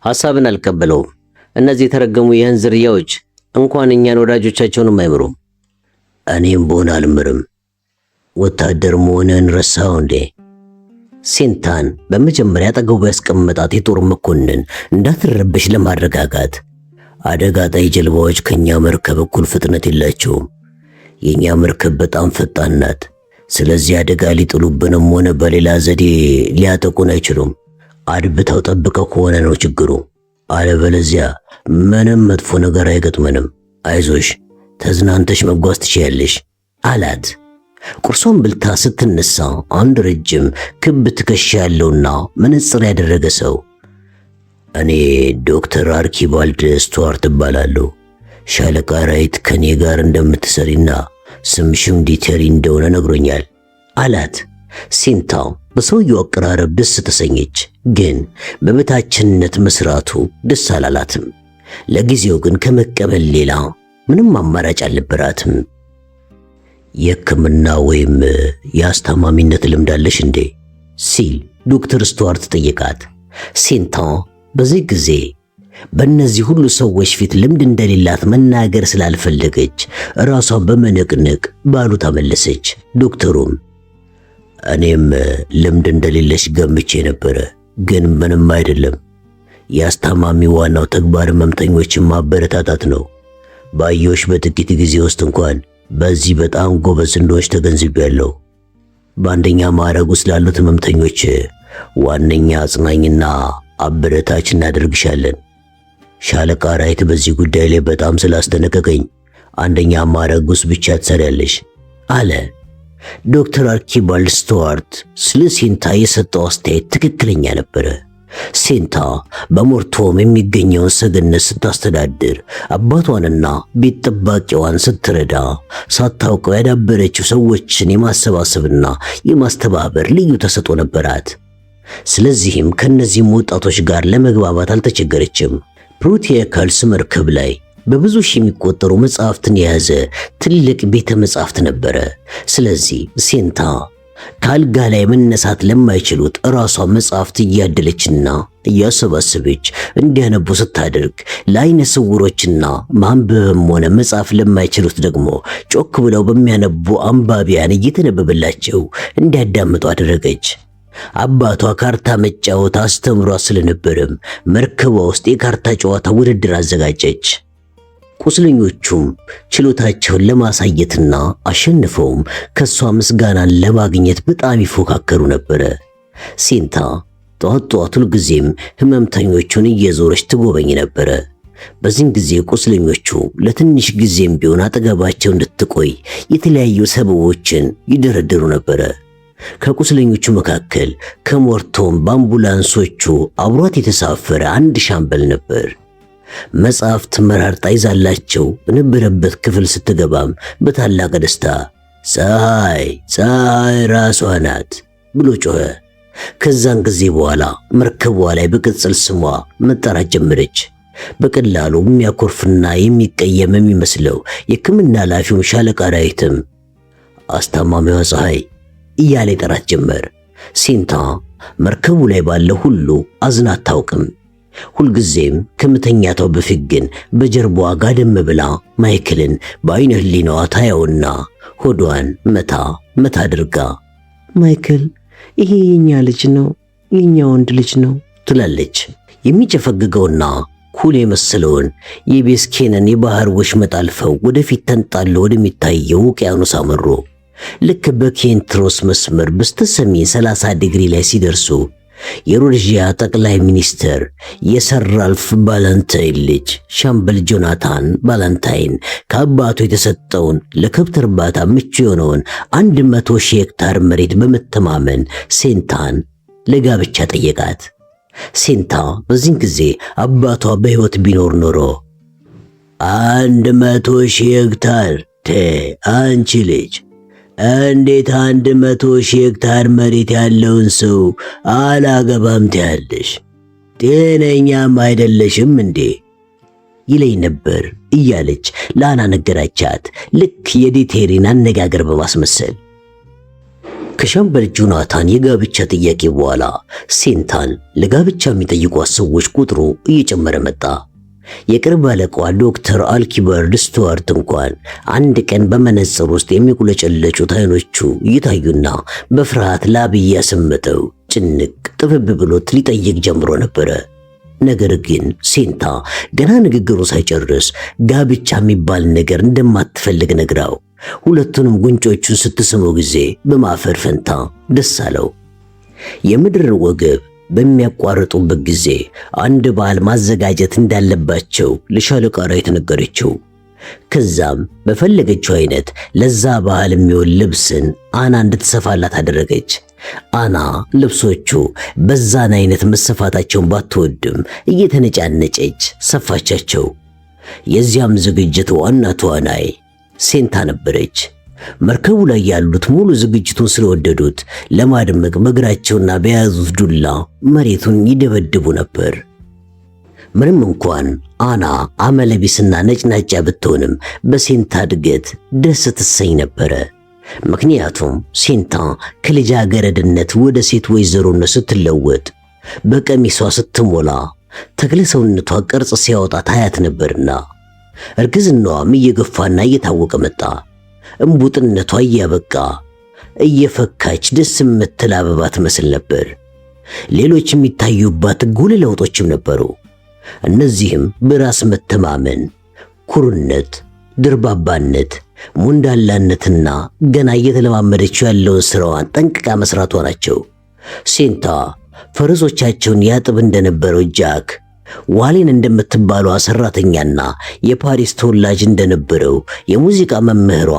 ሐሳብን አልቀበለውም። እነዚህ የተረገሙ የህን ዝርያዎች እንኳን እኛን ወዳጆቻቸውንም አይምሩም። እኔም ብሆን አልምርም። ወታደር መሆንን ረሳው እንዴ? ሴንታን በመጀመሪያ አጠገቡ ያስቀመጣት የጦር መኮንን እንዳትረበሽ ለማረጋጋት አደጋ ጣይ ጀልባዎች ከኛ መርከብ እኩል ፍጥነት የላቸውም። የኛ መርከብ በጣም ፈጣን ናት። ስለዚህ አደጋ ሊጥሉብንም ሆነ በሌላ ዘዴ ሊያጠቁን አይችሉም። አድብተው ጠብቀው ከሆነ ነው ችግሩ። አለበለዚያ ምንም መጥፎ ነገር አይገጥመንም። አይዞሽ፣ ተዝናንተሽ መጓዝ ትችያለሽ አላት። ቁርሷን ብልታ ስትነሳ አንድ ረጅም ክብ ትከሻ ያለውና መነጽር ያደረገ ሰው እኔ ዶክተር አርኪባልድ ስቱዋርት እባላለሁ። ሻለቃ ራይት ከኔ ጋር እንደምትሰሪና ስምሽም ዲተሪ እንደሆነ ነግሮኛል አላት። ሴንታ በሰውየው አቀራረብ ደስ ተሰኘች፣ ግን በበታችነት መስራቱ ደስ አላላትም። ለጊዜው ግን ከመቀበል ሌላ ምንም አማራጭ አልነበራትም። የሕክምና ወይም የአስታማሚነት ልምድ አለሽ እንዴ? ሲል ዶክተር ስቱዋርት ጠየቃት። ሴንታ በዚህ ጊዜ በእነዚህ ሁሉ ሰዎች ፊት ልምድ እንደሌላት መናገር ስላልፈለገች ራሷን በመነቅነቅ ባሉ ተመለሰች። ዶክተሩም እኔም ልምድ እንደሌለሽ ገምቼ ነበረ፣ ግን ምንም አይደለም። የአስታማሚ ዋናው ተግባር ህመምተኞችን ማበረታታት ነው። ባየሁሽ በጥቂት ጊዜ ውስጥ እንኳን በዚህ በጣም ጎበዝ እንደሆንሽ ተገንዝቤያለሁ። በአንደኛ ማዕረግ ውስጥ ላሉት ህመምተኞች ዋነኛ አጽናኝና አበረታች እናደርግሻለን። ሻለቃ ራይት በዚህ ጉዳይ ላይ በጣም ስላስጠነቀቀኝ አንደኛ ማዕረግ ውስጥ ብቻ ትሰሪያለሽ አለ። ዶክተር አርኪባልድ ስቱዋርት ስለ ሴንታ የሰጠው አስተያየት ትክክለኛ ነበረ። ሴንታ በሞርቶም የሚገኘውን ሰገነት ስታስተዳድር አባቷንና ቤት ጠባቂዋን ስትረዳ ሳታውቀው ያዳበረችው ሰዎችን የማሰባሰብና የማስተባበር ልዩ ተሰጥኦ ነበራት። ስለዚህም ከነዚህም ወጣቶች ጋር ለመግባባት አልተቸገረችም። ፕሮቲያካልስ መርከብ ላይ በብዙ ሺህ የሚቆጠሩ መጻሕፍትን የያዘ ትልቅ ቤተ መጻሕፍት ነበረ። ስለዚህ ሴንታ ካልጋ ላይ መነሳት ለማይችሉት ራሷ መጻሕፍት እያደለችና እያሰባሰበች እንዲያነቡ ስታደርግ ለዓይነ ስውሮችና ማንበብም ሆነ መጻፍ ለማይችሉት ደግሞ ጮክ ብለው በሚያነቡ አንባቢያን እየተነበበላቸው እንዲያዳምጡ አደረገች። አባቷ ካርታ መጫወት አስተምሯት ስለነበረም መርከቧ ውስጥ የካርታ ጨዋታ ውድድር አዘጋጀች። ቁስለኞቹም ችሎታቸውን ለማሳየትና አሸንፈውም ከሷ ምስጋናን ለማግኘት በጣም ይፎካከሩ ነበረ። ሴንታ ጧት ሁልጊዜም ህመምተኞቹን እየዞረች ትጎበኝ ነበረ። በዚህን ጊዜ ቁስለኞቹ ለትንሽ ጊዜም ቢሆን አጠገባቸው እንድትቆይ የተለያዩ ሰበቦችን ይደረድሩ ነበረ። ከቁስለኞቹ መካከል ከሞርቶም በአምቡላንሶቹ አብሯት የተሳፈረ አንድ ሻምበል ነበር። መጽሐፍት መራርጣ ይዛላቸው በነበረበት ክፍል ስትገባም በታላቅ ደስታ ፀሐይ ራሷ ናት ብሎ ጮኸ። ከዛን ጊዜ በኋላ መርከቧ ላይ በቅጽል ስሟ መጠራት ጀመረች። በቀላሉ የሚያኮርፍና የሚቀየም የሚመስለው የሕክምና ኃላፊውም ሻለቃ ዳዊትም አስታማሚዋ ፀሐይ እያለ ይጠራት ጀመር። ሴንታ መርከቡ ላይ ባለው ሁሉ አዝና አታውቅም። ሁልጊዜም ከመተኛቷ በፊት ግን በጀርባዋ ጋደም ብላ ማይክልን በዓይነ ሕሊናዋ ታየውና ሆዷን መታ መታ አድርጋ ማይክል ይሄ የኛ ልጅ ነው፣ የኛ ወንድ ልጅ ነው ትላለች። የሚጨፈግገውና ኩል የመሰለውን የቤስኬንን የባህር ወሽመጥ አልፈው ወደፊት ተንጣሎ ወደሚታየው ውቅያኖስ አመሩ። ልክ በኬንትሮስ መስመር በስተሰሜን 30 ዲግሪ ላይ ሲደርሱ የሮድዥያ ጠቅላይ ሚኒስትር የሰር ራልፍ ባላንታይን ልጅ ሻምበል ጆናታን ባላንታይን ከአባቱ የተሰጠውን ለከብት እርባታ ምቹ የሆነውን 100,000 ሄክታር መሬት በመተማመን ሴንታን ለጋብቻ ጠየቃት። ሴንታ በዚህን ጊዜ አባቷ በሕይወት ቢኖር ኖሮ 100,000 ሄክታር አንቺ ልጅ እንዴት 100,000 ሄክታር መሬት ያለውን ሰው አላገባም ትያለሽ? ጤነኛም አይደለሽም እንዴ ይለኝ ነበር እያለች ለአና ነገራቻት፣ ልክ የዲቴሪን አነጋገር በማስመሰል። ከሻምበል ጆናታን የጋብቻ ጥያቄ በኋላ ሴንታን ለጋብቻ የሚጠይቋት ሰዎች ቁጥሩ እየጨመረ መጣ። የቅርብ አለቃዋ ዶክተር አልኪበርድ ስቱዋርት እንኳን አንድ ቀን በመነጽር ውስጥ የሚቁለጨለጩት አይኖቹ እየታዩና በፍርሃት ላብ እያሰመጠው ጭንቅ ጥብብ ብሎት ሊጠይቅ ጀምሮ ነበረ። ነገር ግን ሴንታ ገና ንግግሩ ሳይጨርስ ጋብቻ የሚባል ነገር እንደማትፈልግ ነግራው ሁለቱንም ጉንጮቹን ስትስመው ጊዜ በማፈር ፈንታ ደስ አለው። የምድርን ወገብ በሚያቋርጡበት ጊዜ አንድ ባህል ማዘጋጀት እንዳለባቸው ለሻለቃ ዳዊት ነገረችው። ከዛም በፈለገችው አይነት ለዛ ባህል የሚሆን ልብስን አና እንድትሰፋላት አደረገች። አና ልብሶቹ በዛን አይነት መሰፋታቸውን ባትወድም እየተነጫነጨች ሰፋቻቸው። የዚያም ዝግጅት ዋና ተዋናይ ሴንታ ነበረች። መርከቡ ላይ ያሉት ሙሉ ዝግጅቱን ስለወደዱት ለማድመቅ በእግራቸውና በያዙት ዱላ መሬቱን ይደበድቡ ነበር። ምንም እንኳን አና አመለቢስና ነጭናጫ ብትሆንም በሴንታ እድገት ደስ ትሰኝ ነበረ። ምክንያቱም ሴንታ ከልጃገረድነት ወደ ሴት ወይዘሮነት ስትለወጥ በቀሚሷ ስትሞላ ተክለ ሰውነቷ ቅርጽ ሲያወጣ ታያት ነበርና እርግዝናዋም እየገፋና እየታወቀ መጣ። እምቡጥነቷ እያበቃ እየፈካች ደስ የምትል አበባ ትመስል ነበር። ሌሎች የሚታዩባት ጉልህ ለውጦችም ነበሩ። እነዚህም በራስ መተማመን፣ ኩሩነት፣ ድርባባነት፣ ሙንዳላነትና ገና እየተለማመደችው ያለውን ስራዋን ጠንቅቃ መስራቷ ናቸው። ሴንታ ፈረሶቻቸውን ያጥብ እንደነበረው ጃክ፣ ዋሌን እንደምትባለው ሰራተኛና የፓሪስ ተወላጅ እንደነበረው የሙዚቃ መምህሯ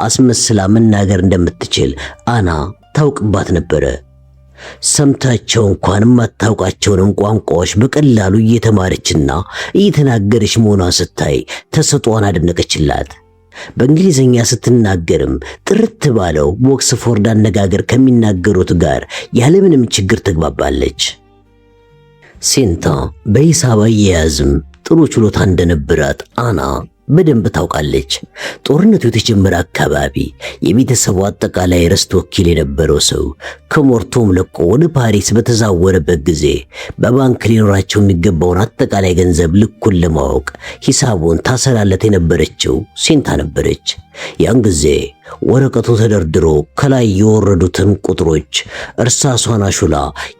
አስመስላ መናገር እንደምትችል አና ታውቅባት ነበረ። ሰምታቸው እንኳን የማታውቃቸውንም ቋንቋዎች በቀላሉ እየተማረችና እየተናገረች መሆኗን ስታይ ተሰጥኦዋን አደነቀችላት። በእንግሊዝኛ ስትናገርም ጥርት ባለው በኦክስፎርድ አነጋገር ከሚናገሩት ጋር ያለምንም ችግር ትግባባለች። ሴንታ በሂሳብ አያያዝም ጥሩ ችሎታ እንደነበራት አና በደንብ ታውቃለች። ጦርነቱ የተጀመረ አካባቢ የቤተሰቡ አጠቃላይ ርስት ወኪል የነበረው ሰው ከሞርቶም ለቆ ወደ ፓሪስ በተዛወረበት ጊዜ በባንክ ሊኖራቸው የሚገባውን አጠቃላይ ገንዘብ ልኩን ለማወቅ ሂሳቡን ታሰላለት የነበረችው ሴንታ ነበረች። ያን ጊዜ ወረቀቱ ተደርድሮ ከላይ የወረዱትን ቁጥሮች እርሳሷን አሹላ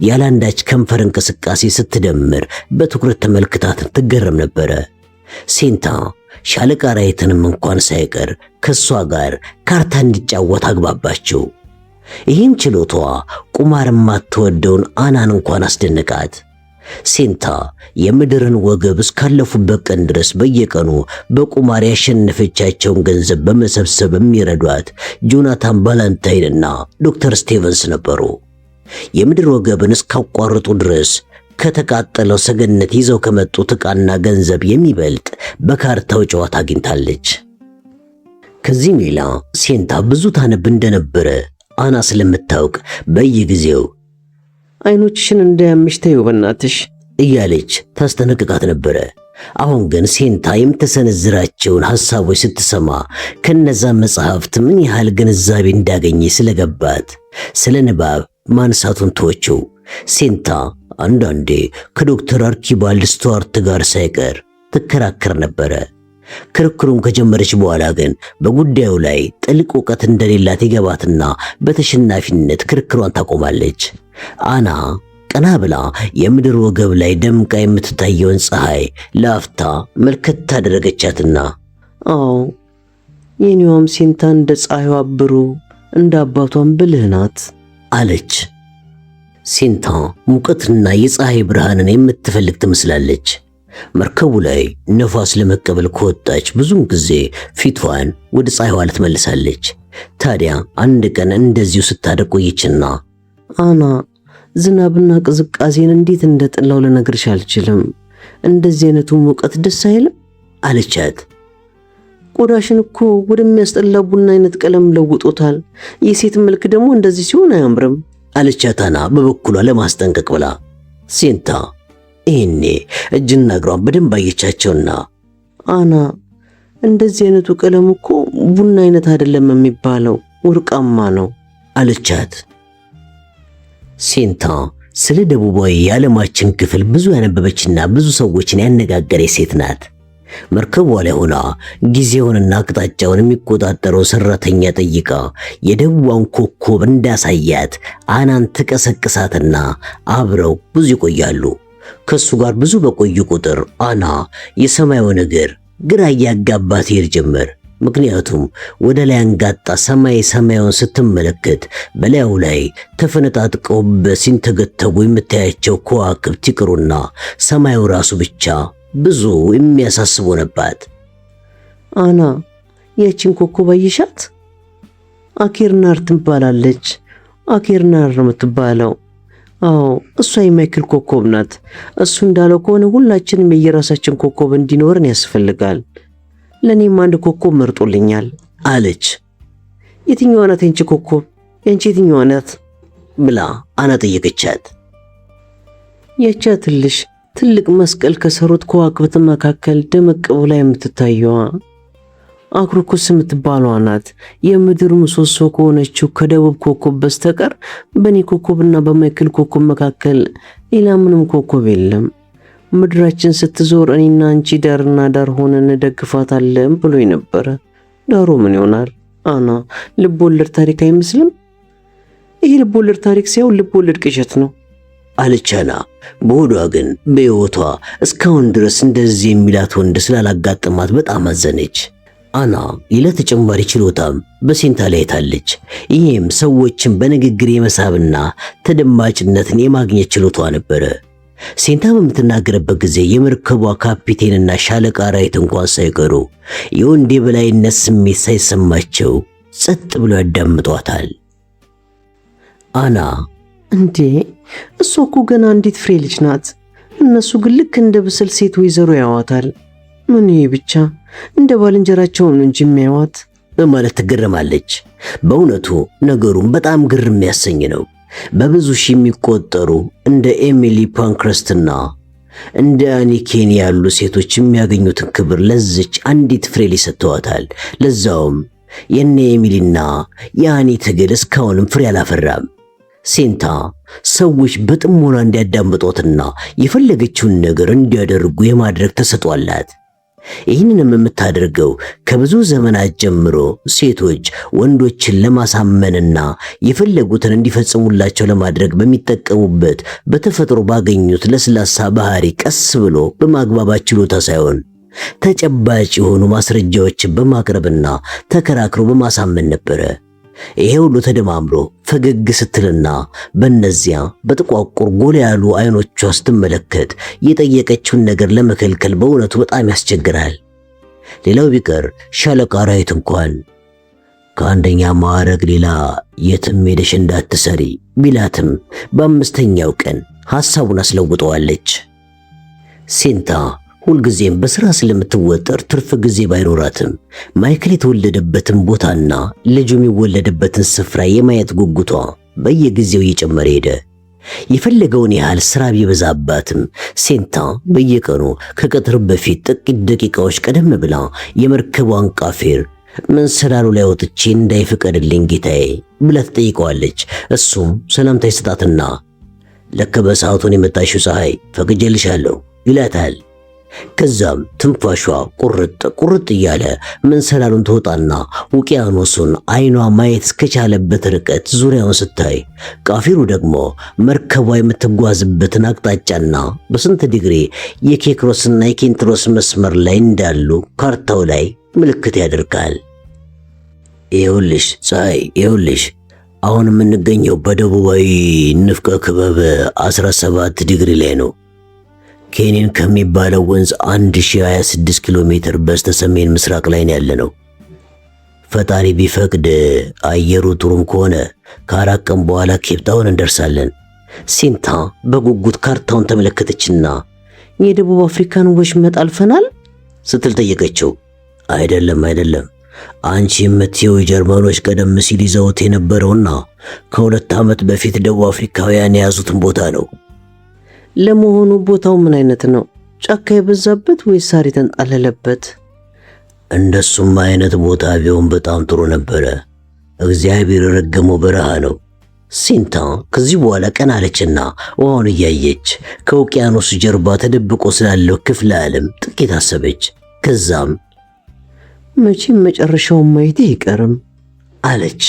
ያላንዳች ከንፈር እንቅስቃሴ ስትደምር በትኩረት ተመልክታት ትገረም ነበረ። ሴንታ ሻለቃ ዳዊትንም እንኳን ሳይቀር ከሷ ጋር ካርታ እንዲጫወት አግባባቸው። ይህን ችሎታዋ ቁማር የማትወደውን አናን እንኳን አስደነቃት። ሴንታ የምድርን ወገብ እስካለፉበት ቀን ድረስ በየቀኑ በቁማር ያሸነፈቻቸውን ገንዘብ በመሰብሰብ የሚረዷት ጆናታን ባላንታይንና ዶክተር ስቴቨንስ ነበሩ። የምድር ወገብን እስካቋርጡ ድረስ ከተቃጠለው ሰገነት ይዘው ከመጡት ዕቃና ገንዘብ የሚበልጥ በካርታው ጨዋታ አግኝታለች። ከዚህም ሌላ ሴንታ ብዙ ታነብ እንደነበረ አና ስለምታውቅ በየጊዜው አይኖችሽን እንዳያምሽ ተይው በእናትሽ እያለች ታስጠነቅቃት ነበረ። አሁን ግን ሴንታ የምትሰነዝራቸውን ሐሳቦች ስትሰማ ከነዛ መጽሐፍት ምን ያህል ግንዛቤ እንዳገኘ ስለገባት ስለ ንባብ ማንሳቱን ተወችው። ሴንታ አንዳንዴ ከዶክተር አርኪባልድ ስቱዋርት ጋር ሳይቀር ትከራከር ነበረ። ክርክሩን ከጀመረች በኋላ ግን በጉዳዩ ላይ ጥልቅ ዕውቀት እንደሌላት ይገባትና በተሸናፊነት ክርክሯን ታቆማለች። አና ቀና ብላ የምድር ወገብ ላይ ደምቃ የምትታየውን ፀሐይ ለአፍታ መልከት ታደረገቻትና አዎ የኔዋም ሴንታ እንደ ፀሐይዋ ብሩህ እንደ አባቷም ብልህ ናት አለች። ሴንታ ሙቀትና የፀሐይ ብርሃንን የምትፈልግ ትመስላለች። መርከቡ ላይ ነፋስ ለመቀበል ከወጣች ብዙውን ጊዜ ፊቷን ወደ ፀሐይዋ ትመልሳለች። ታዲያ አንድ ቀን እንደዚሁ ስታደርግ ቆየችና አና ዝናብና ቅዝቃዜን እንዴት እንደጠላው ልነግርሽ አልችልም። እንደዚህ አይነቱ ሙቀት ደስ አይልም አለቻት። ቆዳሽን እኮ ወደሚያስጠላ ቡና አይነት ቀለም ለውጦታል። የሴት መልክ ደግሞ እንደዚህ ሲሆን አያምርም አለቻት አና በበኩሏ ለማስጠንቀቅ ብላ። ሴንታ ይሄኔ እጅና እግሯን በደንብ አየቻቸውና አና እንደዚህ አይነቱ ቀለም እኮ ቡና አይነት አይደለም የሚባለው ወርቃማ ነው አለቻት። ሴንታ ስለ ደቡባዊ የዓለማችን ክፍል ብዙ ያነበበችና ብዙ ሰዎችን ያነጋገረች ሴት ናት። መርከቧ ላይ ሆና ጊዜውንና አቅጣጫውን የሚቆጣጠረው ሰራተኛ ጠይቃ የደቡባን ኮከብ እንዳሳያት አናን ትቀሰቅሳትና አብረው ብዙ ይቆያሉ። ከሱ ጋር ብዙ በቆዩ ቁጥር አና የሰማዩ ነገር ግራ እያጋባት ይሄድ ጀመር። ምክንያቱም ወደ ላይ አንጋጣ ሰማዩን ስትመለከት በላዩ ላይ ተፈነጣጥቀው ሲንተገተጉ የምታያቸው ከዋክብት ይቅሩና ሰማዩ ራሱ ብቻ ብዙ የሚያሳስቡ ነባት። አና ያቺን ኮከብ አየሻት? አኬርናር ትባላለች። አኬርናር ነው የምትባለው። አዎ እሷ የማይክል ኮከብ ናት። እሱ እንዳለው ከሆነ ሁላችንም የየራሳችን ኮከብ እንዲኖርን ያስፈልጋል። ለኔም አንድ ኮከብ መርጦልኛል አለች። የትኛዋ ናት የንቺ ኮከብ? የንቺ የትኛዋ ናት ብላ አና ጠየቀቻት። ያቻትልሽ ትልቅ መስቀል ከሰሩት ከዋክብት መካከል ደመቅ ብላ የምትታየዋ አክሮኮስ የምትባለዋ ናት። የምድር ምሰሶ ከሆነችው ከደቡብ ኮከብ በስተቀር በኔ ኮከብና በማይክል ኮከብ መካከል ሌላ ምንም ኮከብ የለም። ምድራችን ስትዞር እኔና አንቺ ዳርና ዳር ሆነን ደግፋታለን ብሎኝ ነበረ። ዳሩ ምን ይሆናል? አና ልብ ወለድ ታሪክ አይመስልም? ይህ ልብ ወለድ ታሪክ ሳይሆን ልብ ወለድ ቅዠት ነው አለቻና። በሆዷ ግን በሕይወቷ እስካሁን ድረስ እንደዚህ የሚላት ወንድ ስላላጋጠማት በጣም አዘነች። አና ሌላ ተጨማሪ ችሎታም በሴንታ ላይ ታለች። ይህም ሰዎችን በንግግር የመሳብና ተደማጭነትን የማግኘት ችሎቷ ነበረ። ሴንታ በምትናገርበት ጊዜ የመርከቧ ካፒቴንና ሻለቃ ራይት እንኳን ሳይቀሩ የወንድ የበላይነት ስሜት ሳይሰማቸው ጸጥ ብሎ ያዳምጧታል። አና እንዴ እሷ እኮ ገና አንዲት ፍሬ ልጅ ናት። እነሱ ግን ልክ እንደ ብስል ሴት ወይዘሮ ያዋታል። ምን ይሄ ብቻ እንደ ባልንጀራቸው ነው እንጂ የሚያዋት በማለት ትገረማለች። በእውነቱ ነገሩም በጣም ግርም የሚያሰኝ ነው። በብዙ ሺህ የሚቆጠሩ እንደ ኤሚሊ ፓንክረስትና እንደ አኒ ኬኒ ያሉ ሴቶች የሚያገኙትን ክብር ለዚች አንዲት ፍሬ ልጅ ሰጥተዋታል። ለዛውም የነ ኤሚሊና የአኒ ትግል እስካሁንም ፍሬ አላፈራም። ሴንታ ሰዎች በጥሞና እንዲያዳምጧትና የፈለገችውን ነገር እንዲያደርጉ የማድረግ ተሰጥኦ አላት። ይህንንም የምታደርገው ከብዙ ዘመናት ጀምሮ ሴቶች ወንዶችን ለማሳመንና የፈለጉትን እንዲፈጽሙላቸው ለማድረግ በሚጠቀሙበት በተፈጥሮ ባገኙት ለስላሳ ባህሪ ቀስ ብሎ በማግባባት ችሎታ ሳይሆን ተጨባጭ የሆኑ ማስረጃዎችን በማቅረብና ተከራክሮ በማሳመን ነበረ። ይሄ ሁሉ ተደማምሮ ፈገግ ስትልና በእነዚያ በጥቋቁር ጎላ ያሉ አይኖቿ ስትመለከት የጠየቀችውን ነገር ለመከልከል በእውነቱ በጣም ያስቸግራል። ሌላው ቢቀር ሻለቃ ራይት እንኳን ከአንደኛ ማዕረግ ሌላ የትም ሄደሽ እንዳትሰሪ ቢላትም በአምስተኛው ቀን ሐሳቡን አስለውጠዋለች። ሴንታ ሁልጊዜም በሥራ ስለምትወጠር ትርፍ ጊዜ ባይኖራትም ማይክል የተወለደበትን ቦታና ልጁ የሚወለድበትን ስፍራ የማየት ጉጉቷ በየጊዜው እየጨመረ ሄደ። የፈለገውን ያህል ሥራ ቢበዛባትም ሴንታ በየቀኑ ከቀትር በፊት ጥቂት ደቂቃዎች ቀደም ብላ የመርከቧን ቃፌር መንሰላሉ ላይ ወጥቼ እንዳይፈቀድልኝ ጌታዬ ብላ ትጠይቀዋለች። እሱም ሰላምታ ይሰጣትና ለከ በሰዓቱን የመጣሽው ፀሐይ ፈቅጄልሻለሁ ይላታል። ከዛም ትንፋሿ ቁርጥ እያለ መንሰላሉን ትወጣና ውቅያኖሱን አይኗ ማየት እስከቻለበት ርቀት ዙሪያውን ስታይ ቃፊሩ ደግሞ መርከቧ የምትጓዝበትን አቅጣጫና በስንት ዲግሪ የኬክሮስና የኬንትሮስ መስመር ላይ እንዳሉ ካርታው ላይ ምልክት ያደርጋል። ይኸውልሽ ፀሐይ፣ ይኸውልሽ አሁን የምንገኘው በደቡባዊ ንፍቀ ክበብ 17 ዲግሪ ላይ ነው። ኬኒን ከሚባለው ወንዝ 1026 ኪሎ ሜትር በስተሰሜን ምስራቅ ላይ ነው ያለነው። ፈጣሪ ቢፈቅድ አየሩ ጥሩም ከሆነ ከ4 ቀን በኋላ ኬፕታውን እንደርሳለን። ሴንታ በጉጉት ካርታውን ተመለከተችና የደቡብ አፍሪካን ወሽመጥ አልፈናል ስትል ጠየቀችው። አይደለም አንቺ የምትየው ጀርመኖች ቀደም ሲል ይዘውት የነበረውና ከ2 ዓመት በፊት ደቡብ አፍሪካውያን የያዙትን ቦታ ነው። ለመሆኑ ቦታው ምን አይነት ነው? ጫካ የበዛበት ወይስ ሳር የተንጣለለበት? እንደሱም አይነት ቦታ ቢሆን በጣም ጥሩ ነበረ። እግዚአብሔር የረገመው በረሃ ነው። ሴንታ ከዚህ በኋላ ቀና አለችና ውሃውን እያየች ከውቅያኖስ ጀርባ ተደብቆ ስላለው ክፍለ ዓለም ጥቂት አሰበች። ከዛም መቼም መጨረሻውን ማየቴ አይቀርም አለች።